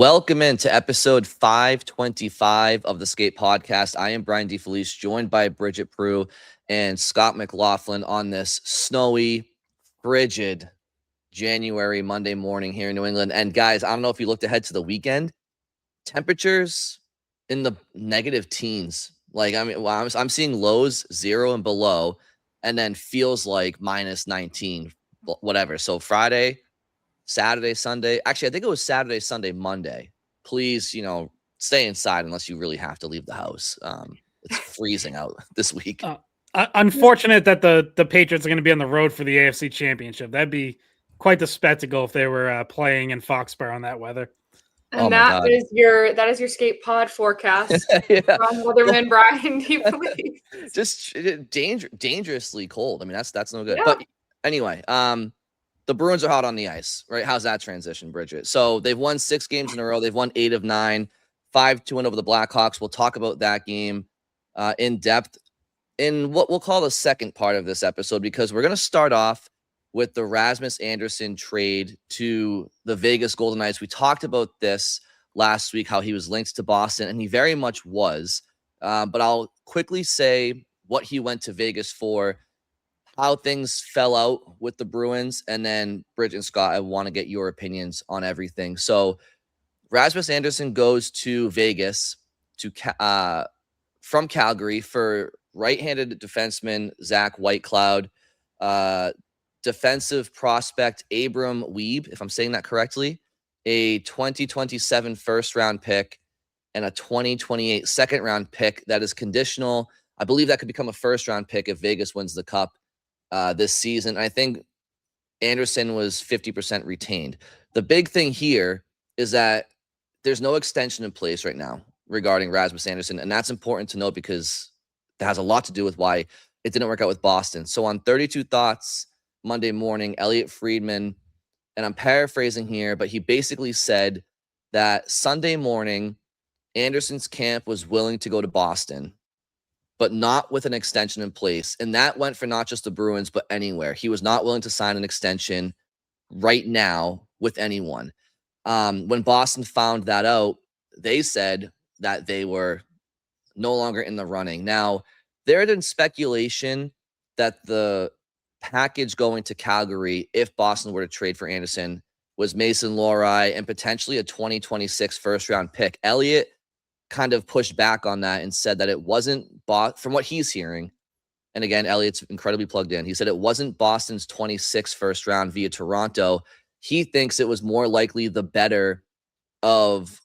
Welcome into episode 525 of the Skate Podcast. I am Brian DeFelice, joined by Bridget Prue and Scott McLaughlin on this snowy, frigid January Monday morning here in New England. And guys, I don't know if you looked ahead to the weekend, temperatures in the negative teens. I'm seeing lows 0 and below, and then feels like minus 19, whatever. So Friday, Saturday, Sunday. Actually, I think it was Saturday, Sunday, Monday. Please, stay inside unless you really have to leave the house. It's freezing out this week. Unfortunate that the Patriots are going to be on the road for the AFC Championship. That'd be quite the spectacle if they were playing in Foxborough on that weather. And that is your skate pod forecast Yeah. from Weatherman Brian DeFelice. Just dangerously cold. I mean, that's no good. Yeah. But anyway, the Bruins are hot on the ice, right? How's that transition, Bridget? So they've won 6 games in a row. They've won 8 of 9, 5-2 over the Blackhawks. We'll talk about that game in depth in what we'll call the second part of this episode, because we're going to start off with the Rasmus Anderson trade to the Vegas Golden Knights. We talked about this last week, how he was linked to Boston, and he very much was. But I'll quickly say what he went to Vegas for, how things fell out with the Bruins, and then Bridget and Scott, I want to get your opinions on everything. So Rasmus Anderson goes to Vegas from Calgary for right-handed defenseman Zach Whitecloud, defensive prospect Abram Wiebe, if I'm saying that correctly, a 2027 first-round pick, and a 2028 second-round pick that is conditional. I believe that could become a first-round pick if Vegas wins the Cup this season. I think Anderson was 50% retained. The big thing here is that there's no extension in place right now regarding Rasmus Anderson, and that's important to note because that has a lot to do with why it didn't work out with Boston. So on 32 Thoughts Monday morning, Elliot Friedman, and I'm paraphrasing here, but he basically said that Sunday morning, Anderson's camp was willing to go to Boston, but not with an extension in place. And that went for not just the Bruins, but anywhere. He was not willing to sign an extension right now with anyone. When Boston found that out, they said that they were no longer in the running. Now, there had been speculation that the package going to Calgary, if Boston were to trade for Anderson, was Mason Lohrei and potentially a 2026 first-round pick. Elliott kind of pushed back on that and said that it wasn't from what he's hearing. And again, Elliott's incredibly plugged in. He said it wasn't Boston's 26 first round via Toronto. He thinks it was more likely the better of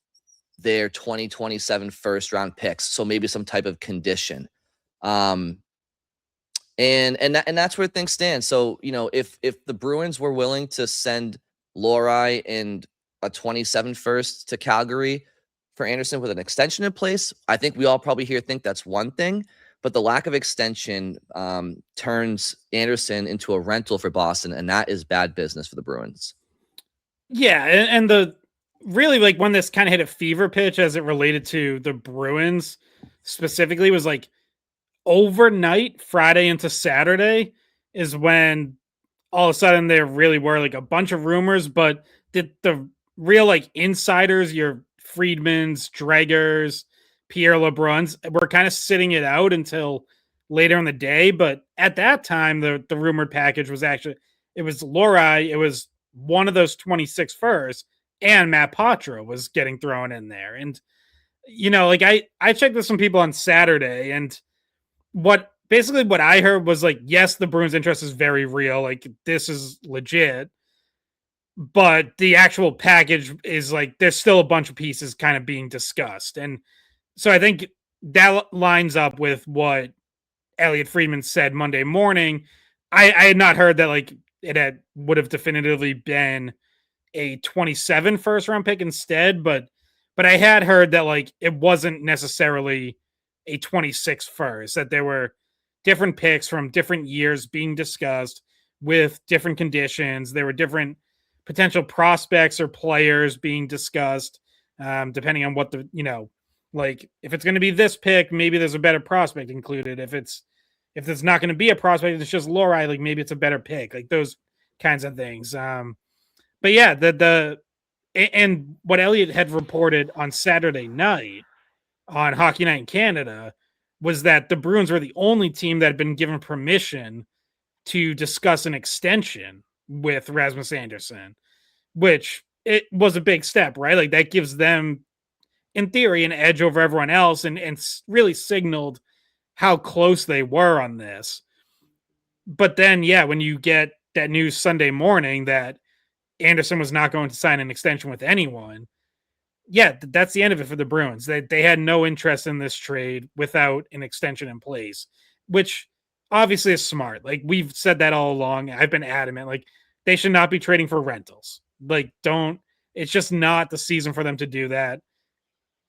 their 2027 first round picks. So maybe some type of condition. And that's where things stand. So, if the Bruins were willing to send Lohrei and a 27 first to Calgary for Anderson with an extension in place, I think we all probably here think that's one thing, but the lack of extension turns Anderson into a rental for Boston, and that is bad business for the Bruins. Yeah, and the really, like, when this kind of hit a fever pitch as it related to the Bruins specifically was like overnight, Friday into Saturday, is when all of a sudden there really were like a bunch of rumors, but the real like insiders, your Friedmans, Dreggers, Pierre LeBruns, were kind of sitting it out until later in the day. But at that time, the rumored package was it was Lohrei, it was one of those 26 firsts, and Matt Patra was getting thrown in there. And, I checked with some people on Saturday, and what I heard was like, yes, the Bruins' interest is very real. Like, this is legit. But the actual package is like, there's still a bunch of pieces kind of being discussed. And so I think that lines up with what Elliot Friedman said Monday morning. I had not heard that like it would have definitively been a 27 first round pick instead, but I had heard that like it wasn't necessarily a 26 first, that there were different picks from different years being discussed with different conditions. There were different potential prospects or players being discussed, depending on what like if it's going to be this pick, maybe there's a better prospect included. If there's not going to be a prospect, it's just Lohrei, like maybe it's a better pick, like those kinds of things. But yeah, and what Elliott had reported on Saturday night on Hockey Night in Canada was that the Bruins were the only team that had been given permission to discuss an extension with Rasmus Anderson, which it was a big step, right? Like that gives them, in theory, an edge over everyone else and really signaled how close they were on this. But then, yeah, when you get that news Sunday morning that Anderson was not going to sign an extension with anyone, yeah, that's the end of it for the Bruins. They had no interest in this trade without an extension in place, which obviously is smart. Like we've said that all along. I've been adamant. Like they should not be trading for rentals. Like it's just not the season for them to do that.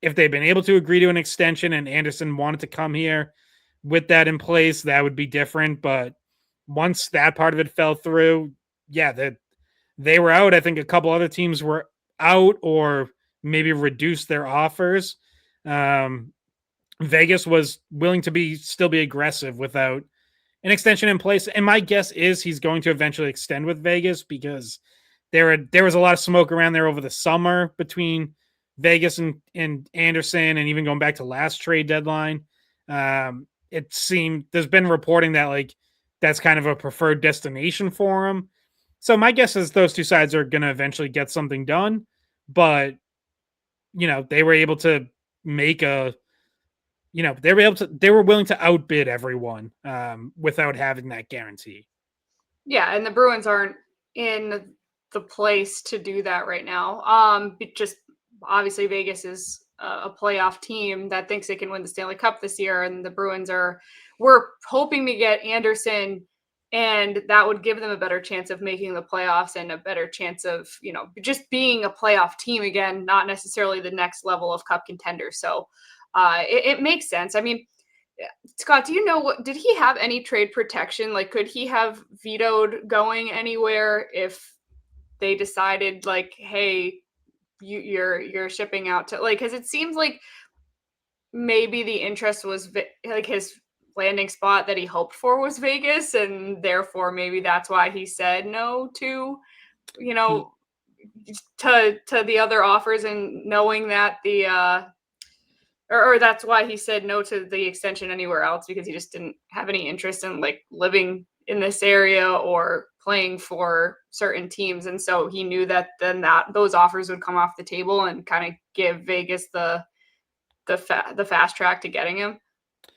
If they've been able to agree to an extension and Anderson wanted to come here with that in place, that would be different. But once that part of it fell through, yeah, they were out. I think a couple other teams were out or maybe reduce their offers. Vegas was willing to still be aggressive without an extension in place. And my guess is he's going to eventually extend with Vegas because there was a lot of smoke around there over the summer between Vegas and Anderson, and even going back to last trade deadline. It seemed there's been reporting that like that's kind of a preferred destination for him. So my guess is those two sides are going to eventually get something done, but they were able to make they were willing to outbid everyone without having that guarantee. Yeah, and the Bruins aren't in the place to do that right now. Just obviously Vegas is a playoff team that thinks they can win the Stanley Cup this year, and the Bruins we're hoping to get Anderson, and that would give them a better chance of making the playoffs and a better chance of, just being a playoff team again, not necessarily the next level of cup contender. So it makes sense. I mean, Scott, do you know did he have any trade protection? Like, could he have vetoed going anywhere if they decided like, hey, you're shipping out to, like, because it seems like maybe the interest was like his landing spot that he hoped for was Vegas, and therefore maybe that's why he said no to, to the other offers, and knowing that or that's why he said no to the extension anywhere else, because he just didn't have any interest in like living in this area or playing for certain teams. And so he knew that then those offers would come off the table and kind of give Vegas the fast track to getting him.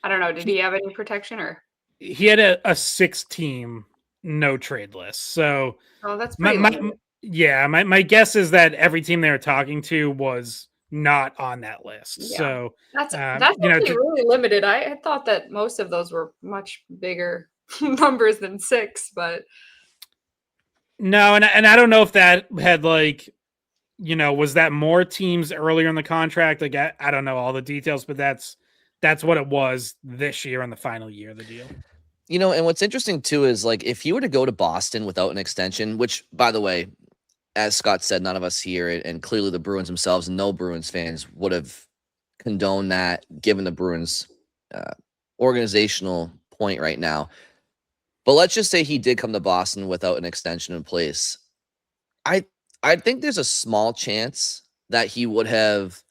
I don't know. Did he have any protection, or? He had a 6-team no trade list. So that's pretty my guess is that every team they were talking to was not on that list. Yeah. So that's actually really limited. I thought that most of those were much bigger numbers than 6, but no, and I don't know if that had like, was that more teams earlier in the contract? Like I don't know all the details, but that's what it was this year on the final year of the deal. And what's interesting too is like if you were to go to Boston without an extension, which by the way, as Scott said, none of us here, and clearly the Bruins themselves, no Bruins fans would have condoned that given the Bruins organizational point right now. But let's just say he did come to Boston without an extension in place. I think there's a small chance that he would have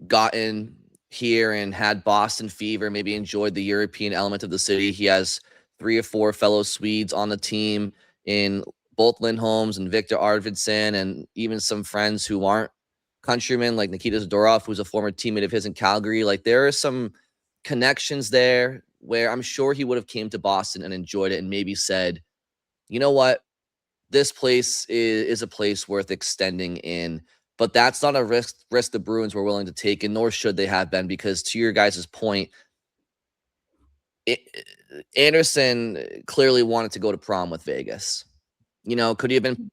gotten here and had Boston fever, maybe enjoyed the European element of the city. He has 3 or 4 fellow Swedes on the team in both Lindholms and Victor Arvidsson, and even some friends who aren't countrymen like Nikita Zadorov, who's a former teammate of his in Calgary. Like there are some connections there where I'm sure he would have came to Boston and enjoyed it and maybe said, you know what, this place is a place worth extending in. But that's not a risk the Bruins were willing to take, and nor should they have been, because to your guys' point, Anderson clearly wanted to go to prom with Vegas. Could he have been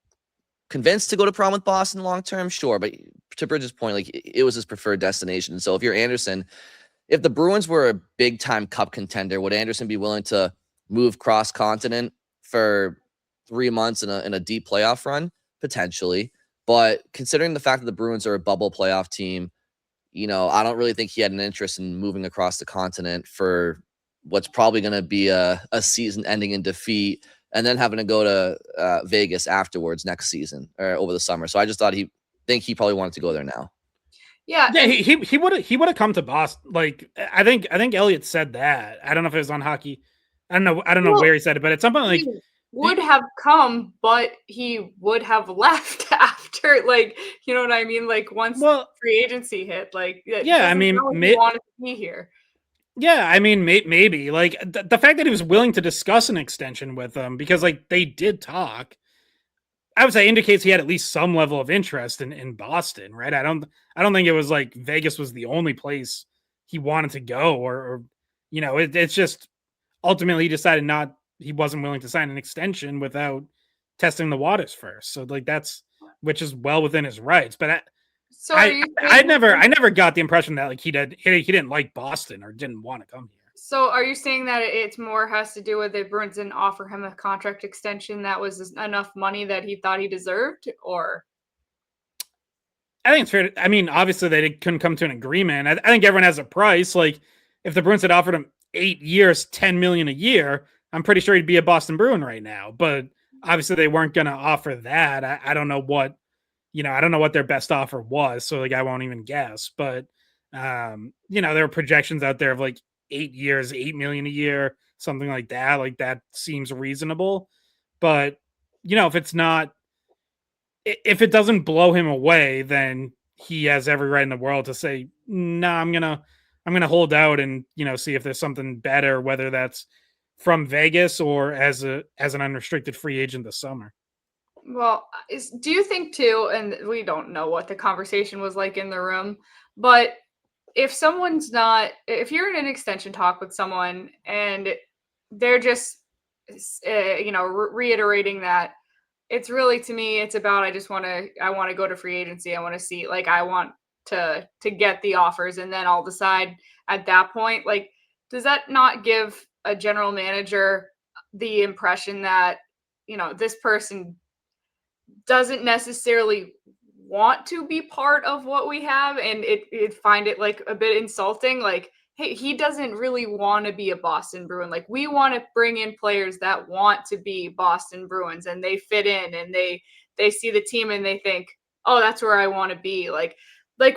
convinced to go to prom with Boston long term? Sure, but to Bridges' point, like it was his preferred destination. So if you're Anderson, if the Bruins were a big time cup contender, would Anderson be willing to move cross continent for 3 months in a deep playoff run? Potentially. But considering the fact that the Bruins are a bubble playoff team, I don't really think he had an interest in moving across the continent for what's probably going to be a season ending in defeat, and then having to go to Vegas afterwards next season or over the summer. So I just thought he think he probably wanted to go there now. Yeah, Yeah, he would have come to Boston. Like I think Elliot said that. I don't know if it was on hockey. I don't know Well, where he said it, but at some point, like he would have come, but he would have left after, like, you know what I mean? Like once well, free agency hit, like it yeah, I doesn't mean, sound like he wanted to be here. yeah, I mean, maybe like the fact that he was willing to discuss an extension with them because like they did talk. I would say indicates he had at least some level of interest in Boston, right? I don't think it was like Vegas was the only place he wanted to go, or you know, it's just ultimately he decided he wasn't willing to sign an extension without testing the waters first. So like that's which is well within his rights. But So are you I saying never got the impression that like he didn't like Boston or didn't want to come here. So are you saying that it's more has to do with the Bruins didn't offer him a contract extension that was enough money that he thought he deserved, or? I think it's fair. I mean, obviously they couldn't come to an agreement. I think everyone has a price. Like if the Bruins had offered him 8 years, $10 million a year, I'm pretty sure he'd be a Boston Bruin right now. But obviously they weren't going to offer that. I don't know what, I don't know what their best offer was. So like I won't even guess. But there were projections out there of like 8 years, 8 million a year, something like that. Like that seems reasonable. But if it's not, if it doesn't blow him away, then he has every right in the world to say, "No, I'm gonna hold out and see if there's something better, whether that's from Vegas or as an unrestricted free agent this summer." Well, do you think too, and we don't know what the conversation was like in the room, but if you're in an extension talk with someone and they're just, reiterating that it's really, to me, it's about, I want to go to free agency. I want to see, like, I want to get the offers and then I'll decide at that point. Like, does that not give a general manager the impression that, this person doesn't necessarily want to be part of what we have, and it find it like a bit insulting, like, hey, he doesn't really want to be a Boston Bruin. Like, we want to bring in players that want to be Boston Bruins and they fit in and they see the team and they think, oh, that's where I want to be. Like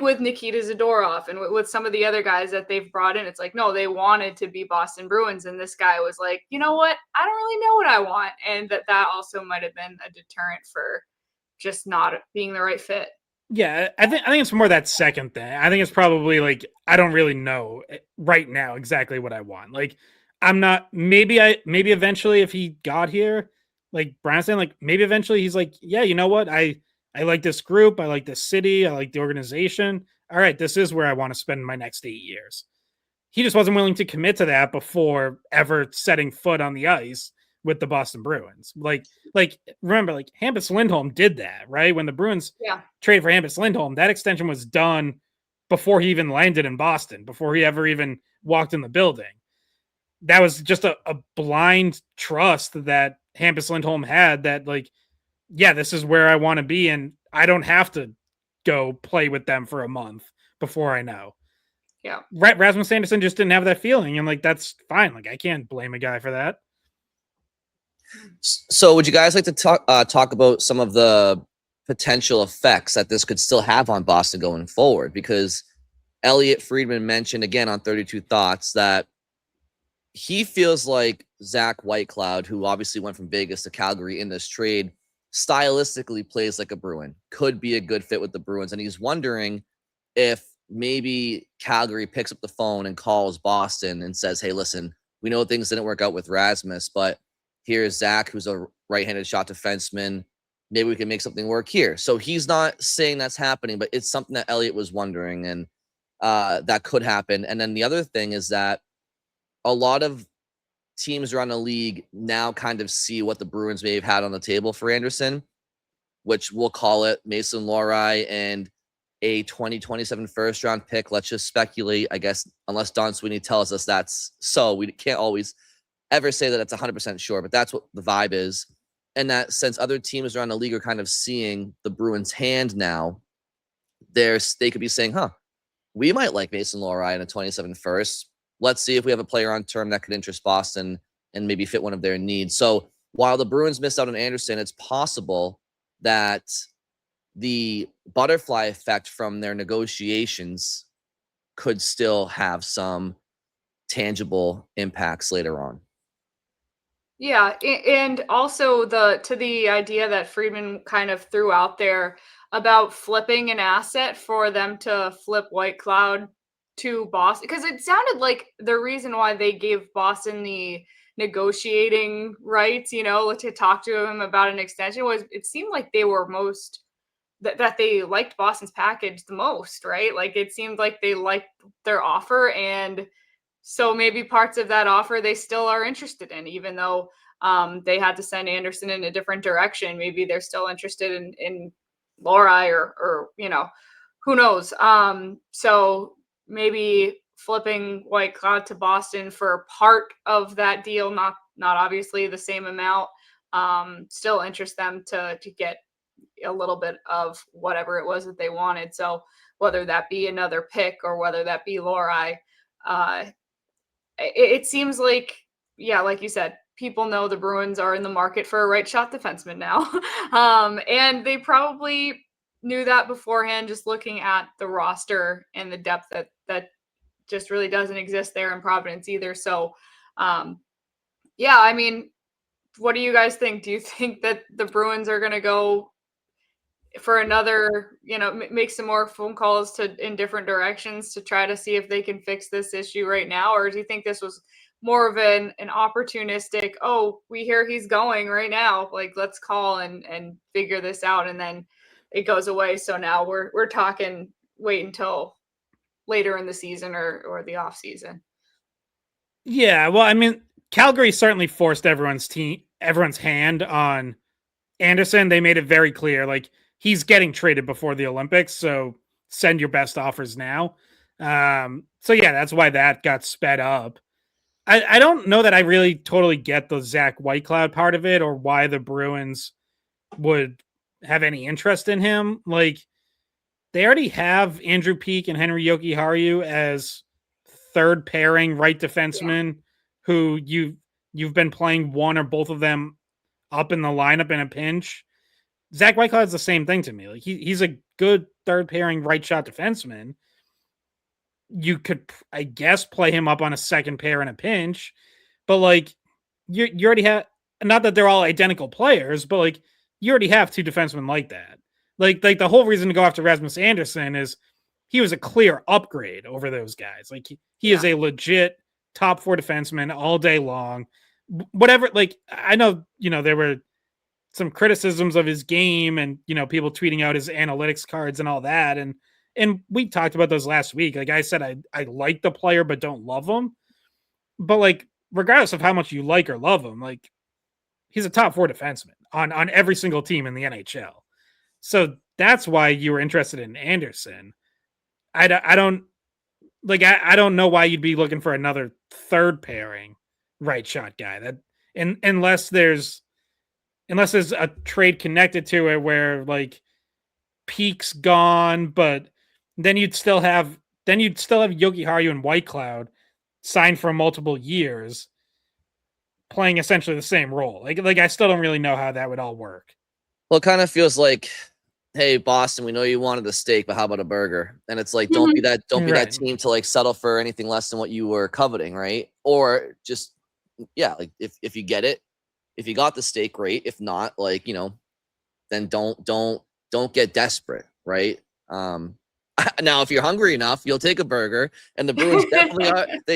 with Nikita Zadorov and with some of the other guys that they've brought in, it's like, no, they wanted to be Boston Bruins, and this guy was like, you know what, I don't really know what I want, and that also might have been a deterrent for just not being the right fit. Yeah, I think it's more that second thing. I think it's probably like I don't really know right now exactly what I want. Like I'm not. Maybe eventually if he got here, like Brian's saying, like maybe eventually he's like, yeah, you know what, I like this group, I like this city, I like the organization. All right, this is where I want to spend my next 8 years. He just wasn't willing to commit to that before ever setting foot on the ice with the Boston Bruins. Like remember, like Hampus Lindholm did that, right? When the Bruins traded for Hampus Lindholm, that extension was done before he even landed in Boston, before he ever even walked in the building. That was just a blind trust that Hampus Lindholm had that, like, yeah, this is where I want to be, and I don't have to go play with them for a month before I know. Yeah. Rasmus Anderson just didn't have that feeling, and like that's fine. Like I can't blame a guy for that. So would you guys like to talk about some of the potential effects that this could still have on Boston going forward? Because Elliot Friedman mentioned again on 32 Thoughts that he feels like Zach Whitecloud, who obviously went from Vegas to Calgary in this trade, stylistically plays like a Bruin, could be a good fit with the Bruins. And he's wondering if maybe Calgary picks up the phone and calls Boston and says, hey, listen, we know things didn't work out with Rasmus, but here's Zach, who's a right-handed shot defenseman. Maybe we can make something work here. So he's not saying that's happening, but it's something that Elliot was wondering, and that could happen. And then the other thing is that a lot of teams around the league now kind of see what the Bruins may have had on the table for Anderson, which we'll call it Mason Lohrei and a 2027 first-round pick. Let's just speculate, I guess, unless Don Sweeney tells us that's so. We can't always ever say that it's 100% sure, but that's what the vibe is. And that since other teams around the league are kind of seeing the Bruins' hand now, they could be saying, we might like Mason Lohrei in a 27 first. Let's see if we have a player on term that could interest Boston and maybe fit one of their needs. So while the Bruins missed out on Anderson, it's possible that the butterfly effect from their negotiations could still have some tangible impacts later on. Yeah, and also the idea that Friedman kind of threw out there about flipping an asset for them to flip White Cloud to Boston, because it sounded like the reason why they gave Boston the negotiating rights, to talk to him about an extension, was it seemed like they were most that they liked Boston's package the most, right? Like it seemed like they liked their offer, and so maybe parts of that offer they still are interested in, even though they had to send Anderson in a different direction. Maybe they're still interested in Lohrei or who knows. So maybe flipping White Cloud to Boston for part of that deal, not obviously the same amount, still interest them to get a little bit of whatever it was that they wanted. So whether that be another pick or whether that be Lohrei, it seems like, yeah, like you said, people know the Bruins are in the market for a right shot defenseman now. And they probably knew that beforehand, just looking at the roster and the depth that just really doesn't exist there in Providence either. So, yeah, I mean, what do you guys think? Do you think that the Bruins are going to go for another, make some more phone calls in different directions to try to see if they can fix this issue right now? Or do you think this was more of an opportunistic, oh, we hear he's going right now, like let's call and figure this out, and then it goes away, so now we're talking wait until later in the season or the off season? Yeah, well, I mean, Calgary certainly forced everyone's hand on Anderson. They made it very clear, like, he's getting traded before the Olympics, so send your best offers now. So yeah, that's why that got sped up. I don't know that I really totally get the Zach Whitecloud part of it, or why the Bruins would have any interest in him. Like, they already have Andrew Peeke and Henry Jokiharju as third pairing right defensemen, who you've been playing one or both of them up in the lineup in a pinch. Zach Whitecloud's the same thing to me. Like, he's a good third pairing right shot defenseman. You could, I guess, play him up on a second pair in a pinch, but like you already have, not that they're all identical players, but like you already have two defensemen like that. Like the whole reason to go after Rasmus Anderson is he was a clear upgrade over those guys. Like he is a legit top four defenseman all day long. Whatever, like I know, there were some criticisms of his game and, people tweeting out his analytics cards and all that. And we talked about those last week. Like I said, I like the player, but don't love him. But like, regardless of how much you like or love him, like he's a top four defenseman on every single team in the NHL. So that's why you were interested in Anderson. I don't know why you'd be looking for another third pairing right shot guy. That, and unless there's a trade connected to it where like Peake's gone, but then you'd still have Jokiharju and Whitecloud signed for multiple years, playing essentially the same role. Like I still don't really know how that would all work. Well, it kind of feels like, hey, Boston, we know you wanted a steak, but how about a burger? And it's like, don't be that team to like settle for anything less than what you were coveting, right? Or just, yeah, like if you get it, if you got the steak, great. If not, like, then don't get desperate, right? Now, if you're hungry enough, you'll take a burger, and the Bruins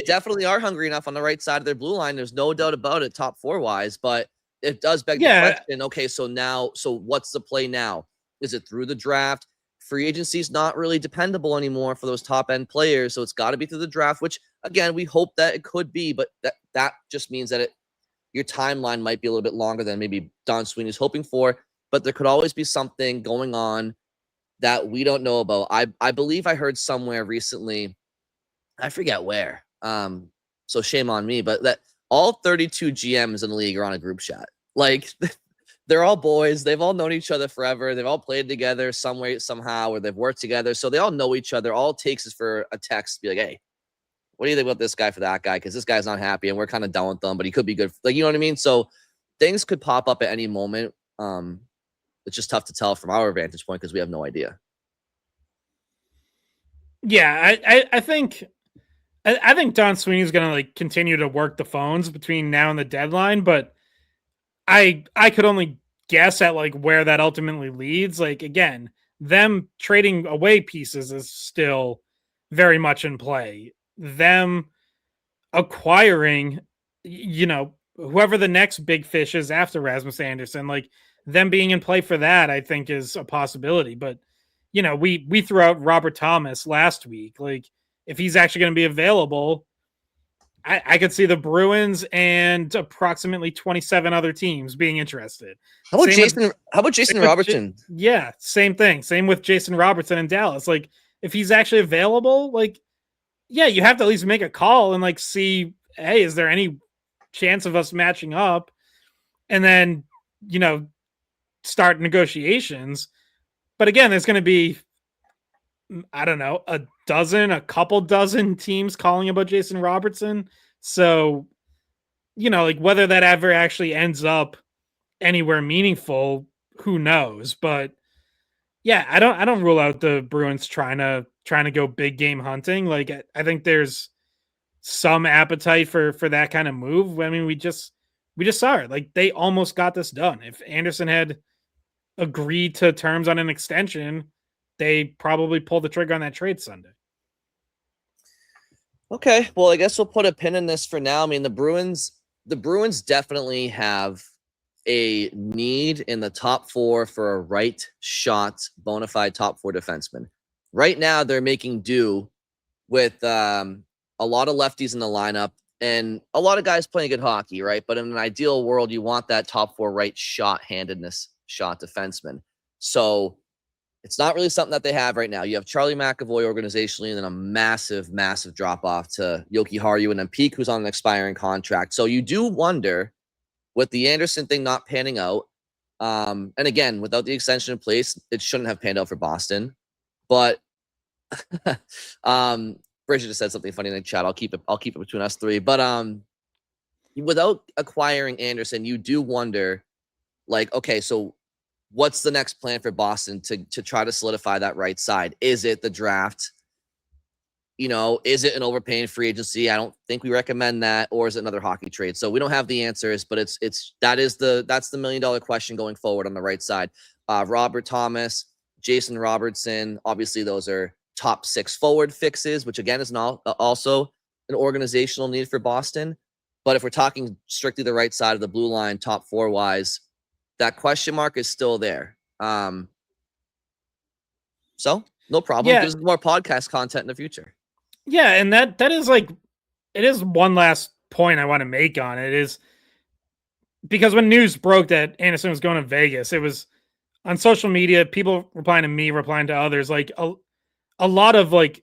definitely are hungry enough on the right side of their blue line. There's no doubt about it, top four wise, but it does beg the question. Okay, so what's the play now? Is it through the draft? Free agency is not really dependable anymore for those top end players, so it's got to be through the draft. Which again, we hope that it could be, but that just means that your timeline might be a little bit longer than maybe Don Sweeney's hoping for. But there could always be something going on that we don't know about. I believe I heard somewhere recently, I forget where, so shame on me, but that all 32 GMs in the league are on a group chat. Like, they're all boys. They've all known each other forever. They've all played together some way, somehow, or they've worked together. So they all know each other. All it takes is for a text to be like, hey, what do you think about this guy for that guy? Because this guy's not happy and we're kind of done with them, but he could be good. Like, you know what I mean? So things could pop up at any moment. It's just tough to tell from our vantage point because we have no idea. Yeah, I think Don Sweeney's going to like continue to work the phones between now and the deadline, but I could only guess at like where that ultimately leads. Like again, them trading away pieces is still very much in play. Them acquiring, whoever the next big fish is after Rasmus Anderson, like them being in play for that, I think is a possibility. But we threw out Robert Thomas last week. Like if he's actually going to be available, I could see the Bruins and approximately 27 other teams being interested. How about Jason Robertson? Yeah, same thing. Same with Jason Robertson in Dallas. Like if he's actually available, like yeah, you have to at least make a call and like see, hey, is there any chance of us matching up? And then, start negotiations. But again, there's going to be, I don't know, a couple dozen teams calling about Jason Robertson. So, like whether that ever actually ends up anywhere meaningful, who knows? But yeah, I don't rule out the Bruins trying to go big game hunting. Like I think there's some appetite for that kind of move. I mean, we just saw it. Like they almost got this done. If Anderson had agreed to terms on an extension, they probably pulled the trigger on that trade Sunday. Okay, well, I guess we'll put a pin in this for now. I mean, the Bruins definitely have a need in the top four for a right shot, bona fide top four defenseman. Right now, they're making do with a lot of lefties in the lineup and a lot of guys playing good hockey, right? But in an ideal world, you want that top four right shot-handedness shot defenseman. So it's not really something that they have right now. You have Charlie McAvoy organizationally, and then a massive, massive drop-off to Jokiharju and then Peak, who's on an expiring contract. So you do wonder, with the Anderson thing not panning out, and again, without the extension in place, it shouldn't have panned out for Boston. But Bridget just said something funny in the chat. I'll keep it between us three. But without acquiring Anderson, you do wonder, like, okay, so what's the next plan for Boston to try to solidify that right side? Is it the draft? Is it an overpaying free agency? I don't think we recommend that. Or is it another hockey trade? So we don't have the answers, but that's the $1 million question going forward on the right side. Robert Thomas, Jason Robertson, obviously those are top 6 forward fixes, which again is also an organizational need for Boston. But if we're talking strictly the right side of the blue line, top 4 wise, that question mark is still there. So no problem. Yeah. There's more podcast content in the future. Yeah, and that is like, it is one last point I want to make on it is because when news broke that Anderson was going to Vegas, it was on social media, people replying to me, replying to others, like a lot of like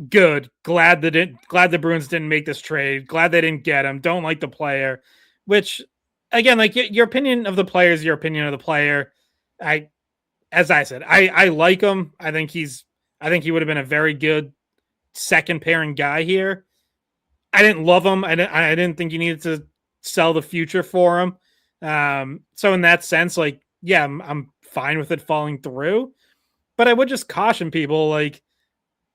glad the Bruins didn't make this trade, glad they didn't get him, don't like the player, which again, like your opinion of the player is your opinion of the player. As I said, I like him. I think he would have been a very good second pairing guy here. I didn't love him. I didn't think you needed to sell the future for him. So in that sense, like, yeah, I'm fine with it falling through, but I would just caution people, like,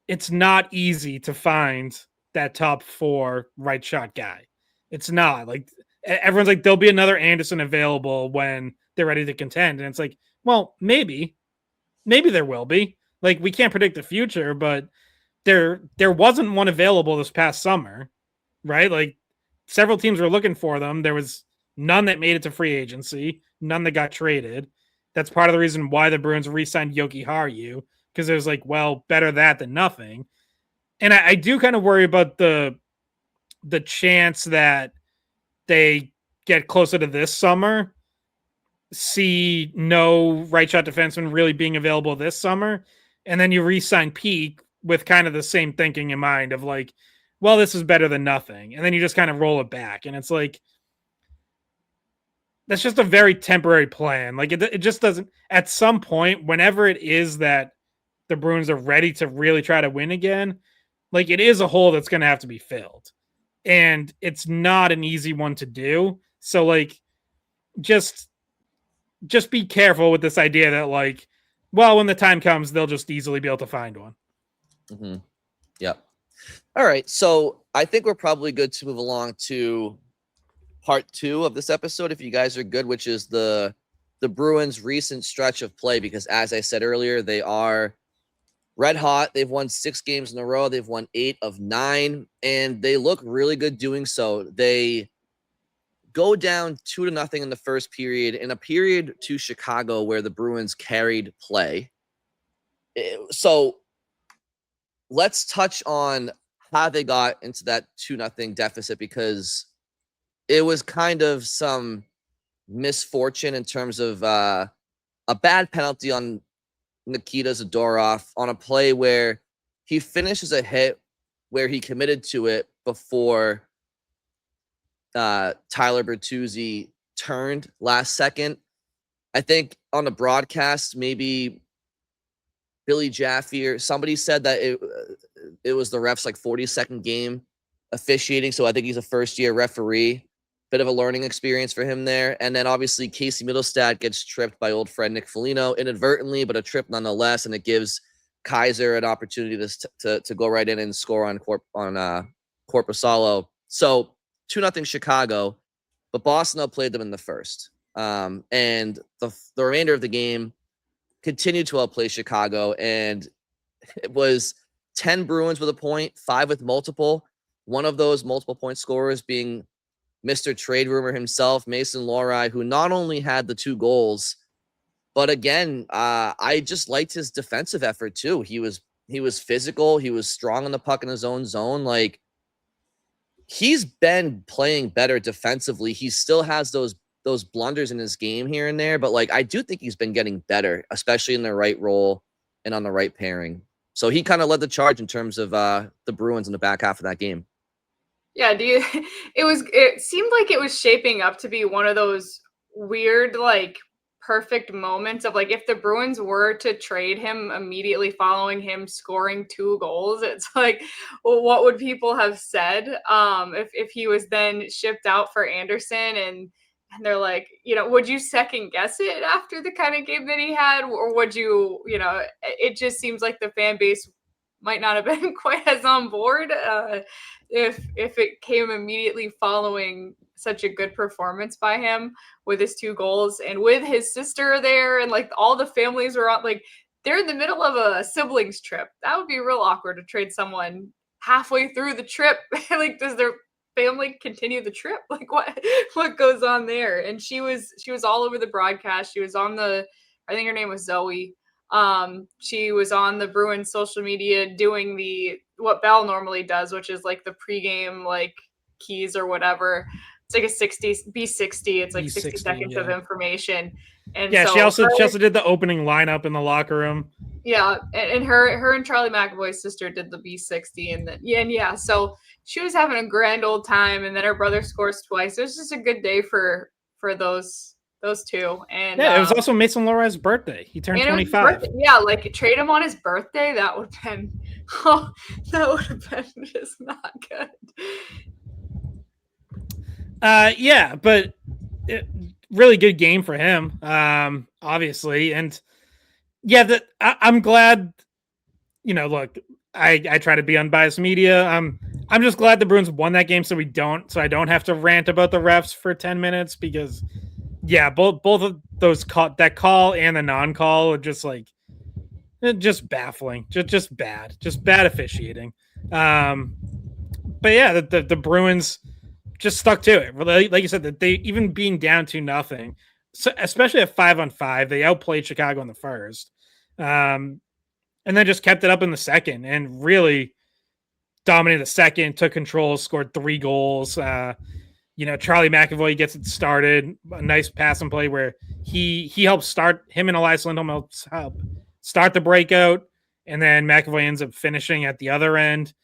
it's not easy to find that top 4 right shot guy. It's not. Like, everyone's like, there'll be another Anderson available when they're ready to contend. And it's like, well, maybe there will be. Like, we can't predict the future, but there wasn't one available this past summer, right? Like, several teams were looking for them. There was none that made it to free agency, none that got traded. That's part of the reason why the Bruins re-signed Jokiharju, because it was like, well, better that than nothing. And I do kind of worry about the chance that they get closer to this summer, see no right shot defenseman really being available this summer, and then you re-sign Peak with kind of the same thinking in mind of like, well, this is better than nothing. And then you just kind of roll it back. And it's like, that's just a very temporary plan. Like it just doesn't, at some point, whenever it is that the Bruins are ready to really try to win again, like it is a hole that's going to have to be filled. And it's not an easy one to do. So like, just just be careful with this idea that like, well, when the time comes, they'll just easily be able to find one. Mm-hmm. Yep. All right. So I think we're probably good to move along to part 2 of this episode, if you guys are good, which is the Bruins' recent stretch of play, because as I said earlier, they are red hot. They've won 6 games in a row. They've won 8 of 9, and they look really good doing so. They go down 2-0 in the first period, in a period to Chicago where the Bruins carried play. So let's touch on how they got into that 2-0 deficit, because it was kind of some misfortune in terms of a bad penalty on Nikita Zadorov on a play where he finishes a hit where he committed to it before Tyler Bertuzzi turned last second. I think on the broadcast, maybe Billy Jaffe or somebody said that it was the ref's like 42nd game officiating. So I think he's a first-year referee. Bit of a learning experience for him there. And then obviously Casey Middlestad gets tripped by old friend Nick Foligno inadvertently, but a trip nonetheless, and it gives Kaiser an opportunity to go right in and score on Korpisalo. So 2-0 Chicago, but Boston outplayed them in the first. And the remainder of the game continued to outplay Chicago, and it was 10 Bruins with a point, 5 with multiple. One of those multiple point scorers being Mr. Trade Rumor himself, Mason Lohrei, who not only had the 2 goals, but again, I just liked his defensive effort too. He was physical. He was strong on the puck in his own zone. Like, he's been playing better defensively. He still has those blunders in his game here and there, but like, I do think he's been getting better, especially in the right role and on the right pairing. So he kind of led the charge in terms of the Bruins in the back half of that game. Yeah, it seemed like it was shaping up to be one of those weird, like, perfect moments of like, if the Bruins were to trade him immediately following him scoring 2 goals, it's like, well, what would people have said if he was then shipped out for Anderson, and they're like, would you second guess it after the kind of game that he had, or would you, it just seems like the fan base might not have been quite as on board if it came immediately following such a good performance by him with his 2 goals and with his sister there, and like all the families were on, like, they're in the middle of a siblings trip. That would be real awkward to trade someone halfway through the trip. Like, does their family continue the trip? Like, what goes on there? And she was all over the broadcast. She was on I think her name was Zoe. She was on the Bruins social media doing what Bell normally does, which is like the pregame, like, keys or whatever. It's like a 60. It's like 60 seconds of information. And yeah, so she also did the opening lineup in the locker room. Yeah, and her and Charlie McAvoy's sister did the B60, and then yeah. So she was having a grand old time, and then her brother scores twice. It was just a good day for those 2. And yeah, it was also Mason Lohrei's birthday. He turned 25. Yeah, like, trade him on his birthday. That would have been just not good. Yeah, but really good game for him, obviously. And yeah, I'm glad, look, I try to be unbiased media. I'm just glad the Bruins won that game so I don't have to rant about the refs for 10 minutes, because yeah, both of those that call and the non-call are just like, just baffling, just bad officiating. But yeah, the Bruins just stuck to it. Like you said, that they, even being down 2-0, so especially at 5-on-5, they outplayed Chicago in the first, and then just kept it up in the second and really dominated the second, took control, scored 3 goals. Charlie McAvoy gets it started, a nice pass and play where he helps start, him and Elias Lindholm help start the breakout, and then McAvoy ends up finishing at the other end.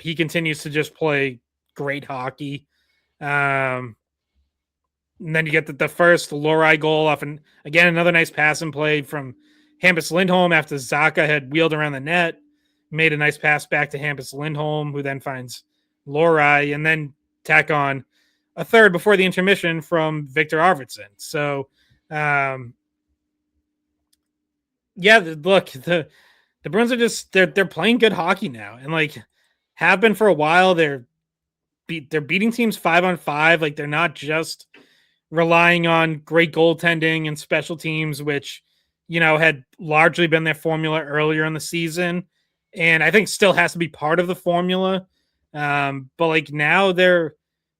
He continues to just play great hockey. And then you get the first Lohrei goal off, and again, another nice pass and play from Hampus Lindholm after Zacha had wheeled around the net, made a nice pass back to Hampus Lindholm, who then finds Lohrei, and then tack on a third before the intermission from Victor Arvidsson. So Yeah, look, the Bruins are just they're playing good hockey now, and like have been for a while. They're beating teams 5-on-5. Like they're not just relying on great goaltending and special teams, which had largely been their formula earlier in the season, and I think still has to be part of the formula. But like now their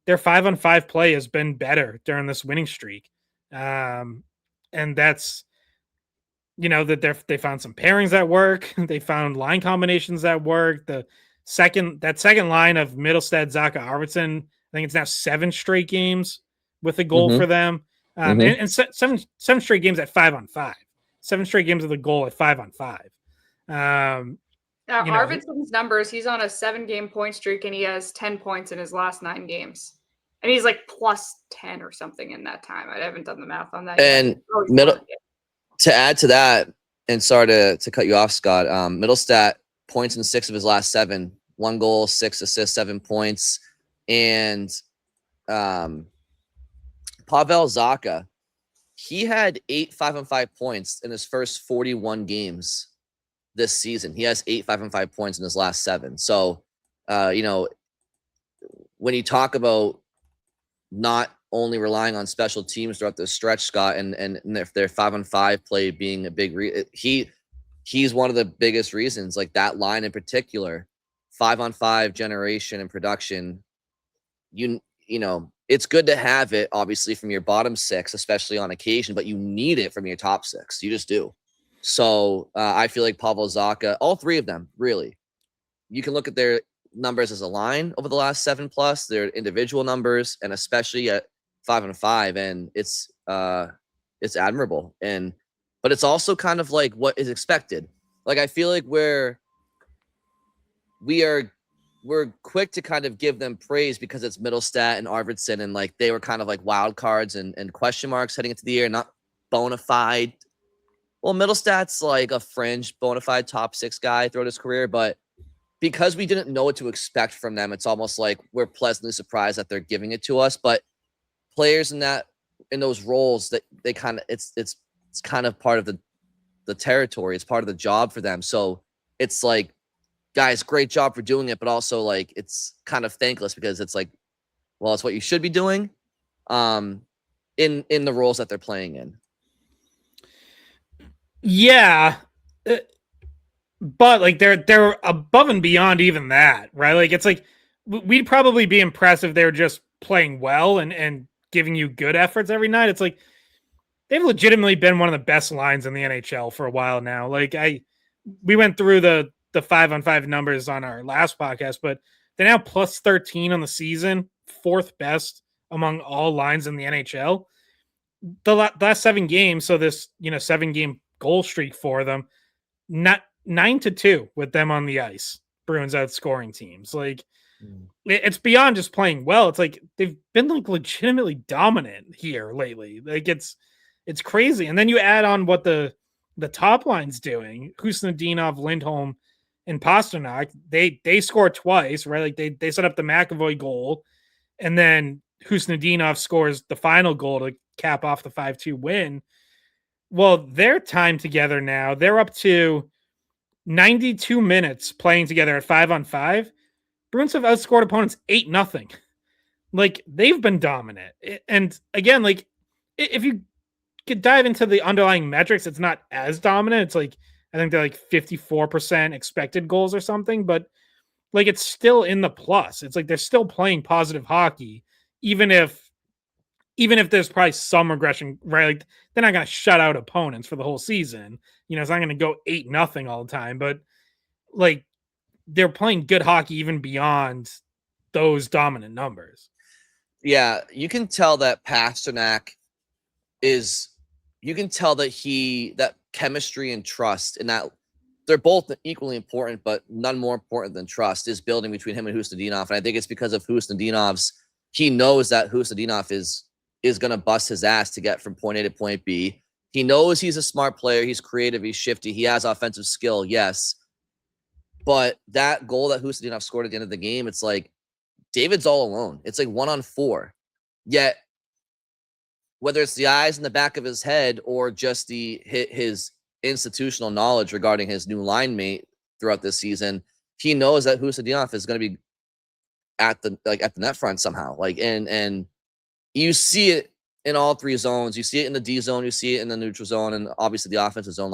5-on-5 play has been better during this winning streak, and that's that they found some pairings that work. They found line combinations that work. The second line of Middlestad, Zaka, Arvidsson, I think it's now 7 straight games with a goal for them. And seven straight games at 5-on-5. 7 straight games with a goal at 5-on-5. Now, Arvidsson's numbers, he's on a 7-game point streak and he has 10 points in his last 9 games. And he's like plus 10 or something in that time. I haven't done the math on that yet. And to add to that, and sorry to cut you off, Scott, Middlestat points in 6 of his last 7, 1 goal, 6 assists, 7 points. And Pavel Zacha, he had 8 5-on-5 points in his first 41 games this season. He has 8 5-on-5 points in his last 7. So, when you talk about not only relying on special teams throughout the stretch, Scott, and if their 5-on-5 play being a big he's one of the biggest reasons, like that line in particular, 5-on-5 generation and production. It's good to have it obviously from your bottom 6, especially on occasion, but you need it from your top 6. You just do. So I feel like Pavel Zacha, all 3 of them, really, you can look at their numbers as a line over the last 7+, their individual numbers, and especially at 5-on-5, and it's admirable. But it's also kind of like what is expected. Like I feel like we're quick to kind of give them praise because it's Middlestat and Arvidsson, and like they were kind of like wild cards and question marks heading into the year, not bona fide. Well, Middlestat's like a fringe bona fide top 6 guy throughout his career, but because we didn't know what to expect from them, it's almost like we're pleasantly surprised that they're giving it to us. But players in those roles, that they kind of it's kind of part of the territory. It's part of the job for them. So it's like, guys, great job for doing it, but also like it's kind of thankless because it's like, well, it's what you should be doing in the roles that they're playing in. Yeah. But like they're above and beyond even that, right? Like it's like we'd probably be impressed if they're just playing well and giving you good efforts every night. It's like they've legitimately been one of the best lines in the NHL for a while now. Like we went through the 5-on-5 numbers on our last podcast, but they're now plus 13 on the season, 4th best among all lines in the NHL. The last 7 games, so this 7-game goal streak for them, not 9-2 with them on the ice. Bruins outscoring teams. Like it's beyond just playing well. It's like they've been like legitimately dominant here lately. Like it's crazy. And then you add on what the top line's doing. Husnudinov, Lindholm, and Pasternak. They score twice, right? Like they set up the McAvoy goal, and then Husnudinov scores the final goal to cap off the 5-2 win. Well, their time together now, they're up to 92 minutes playing together at 5-on-5. Bruins have outscored opponents 8-0. Like they've been dominant. And again, like if you could dive into the underlying metrics, it's not as dominant. It's like, I think they're like 54% expected goals or something, but like it's still in the plus. It's like they're still playing positive hockey, even if there's probably some regression, right? Like they're not going to shut out opponents for the whole season. It's not going to go 8-0 all the time, but like they're playing good hockey even beyond those dominant numbers. Yeah, you can tell that Pasternak you can tell that chemistry and trust, and that they're both equally important, but none more important than trust, is building between him and Husnudinov. And I think it's because of Husnudinov's, he knows that Husnudinov is going to bust his ass to get from point A to point B. He knows he's a smart player. He's creative. He's shifty. He has offensive skill. Yes. But that goal that Husnudinov scored at the end of the game, it's like David's all alone. It's like 1-on-4. Yet whether it's the eyes in the back of his head or just his institutional knowledge regarding his new line mate throughout this season, he knows that Husadinov is going to be at the net front somehow. And you see it in all three zones. You see it in the D zone, you see it in the neutral zone, and obviously the offensive zone.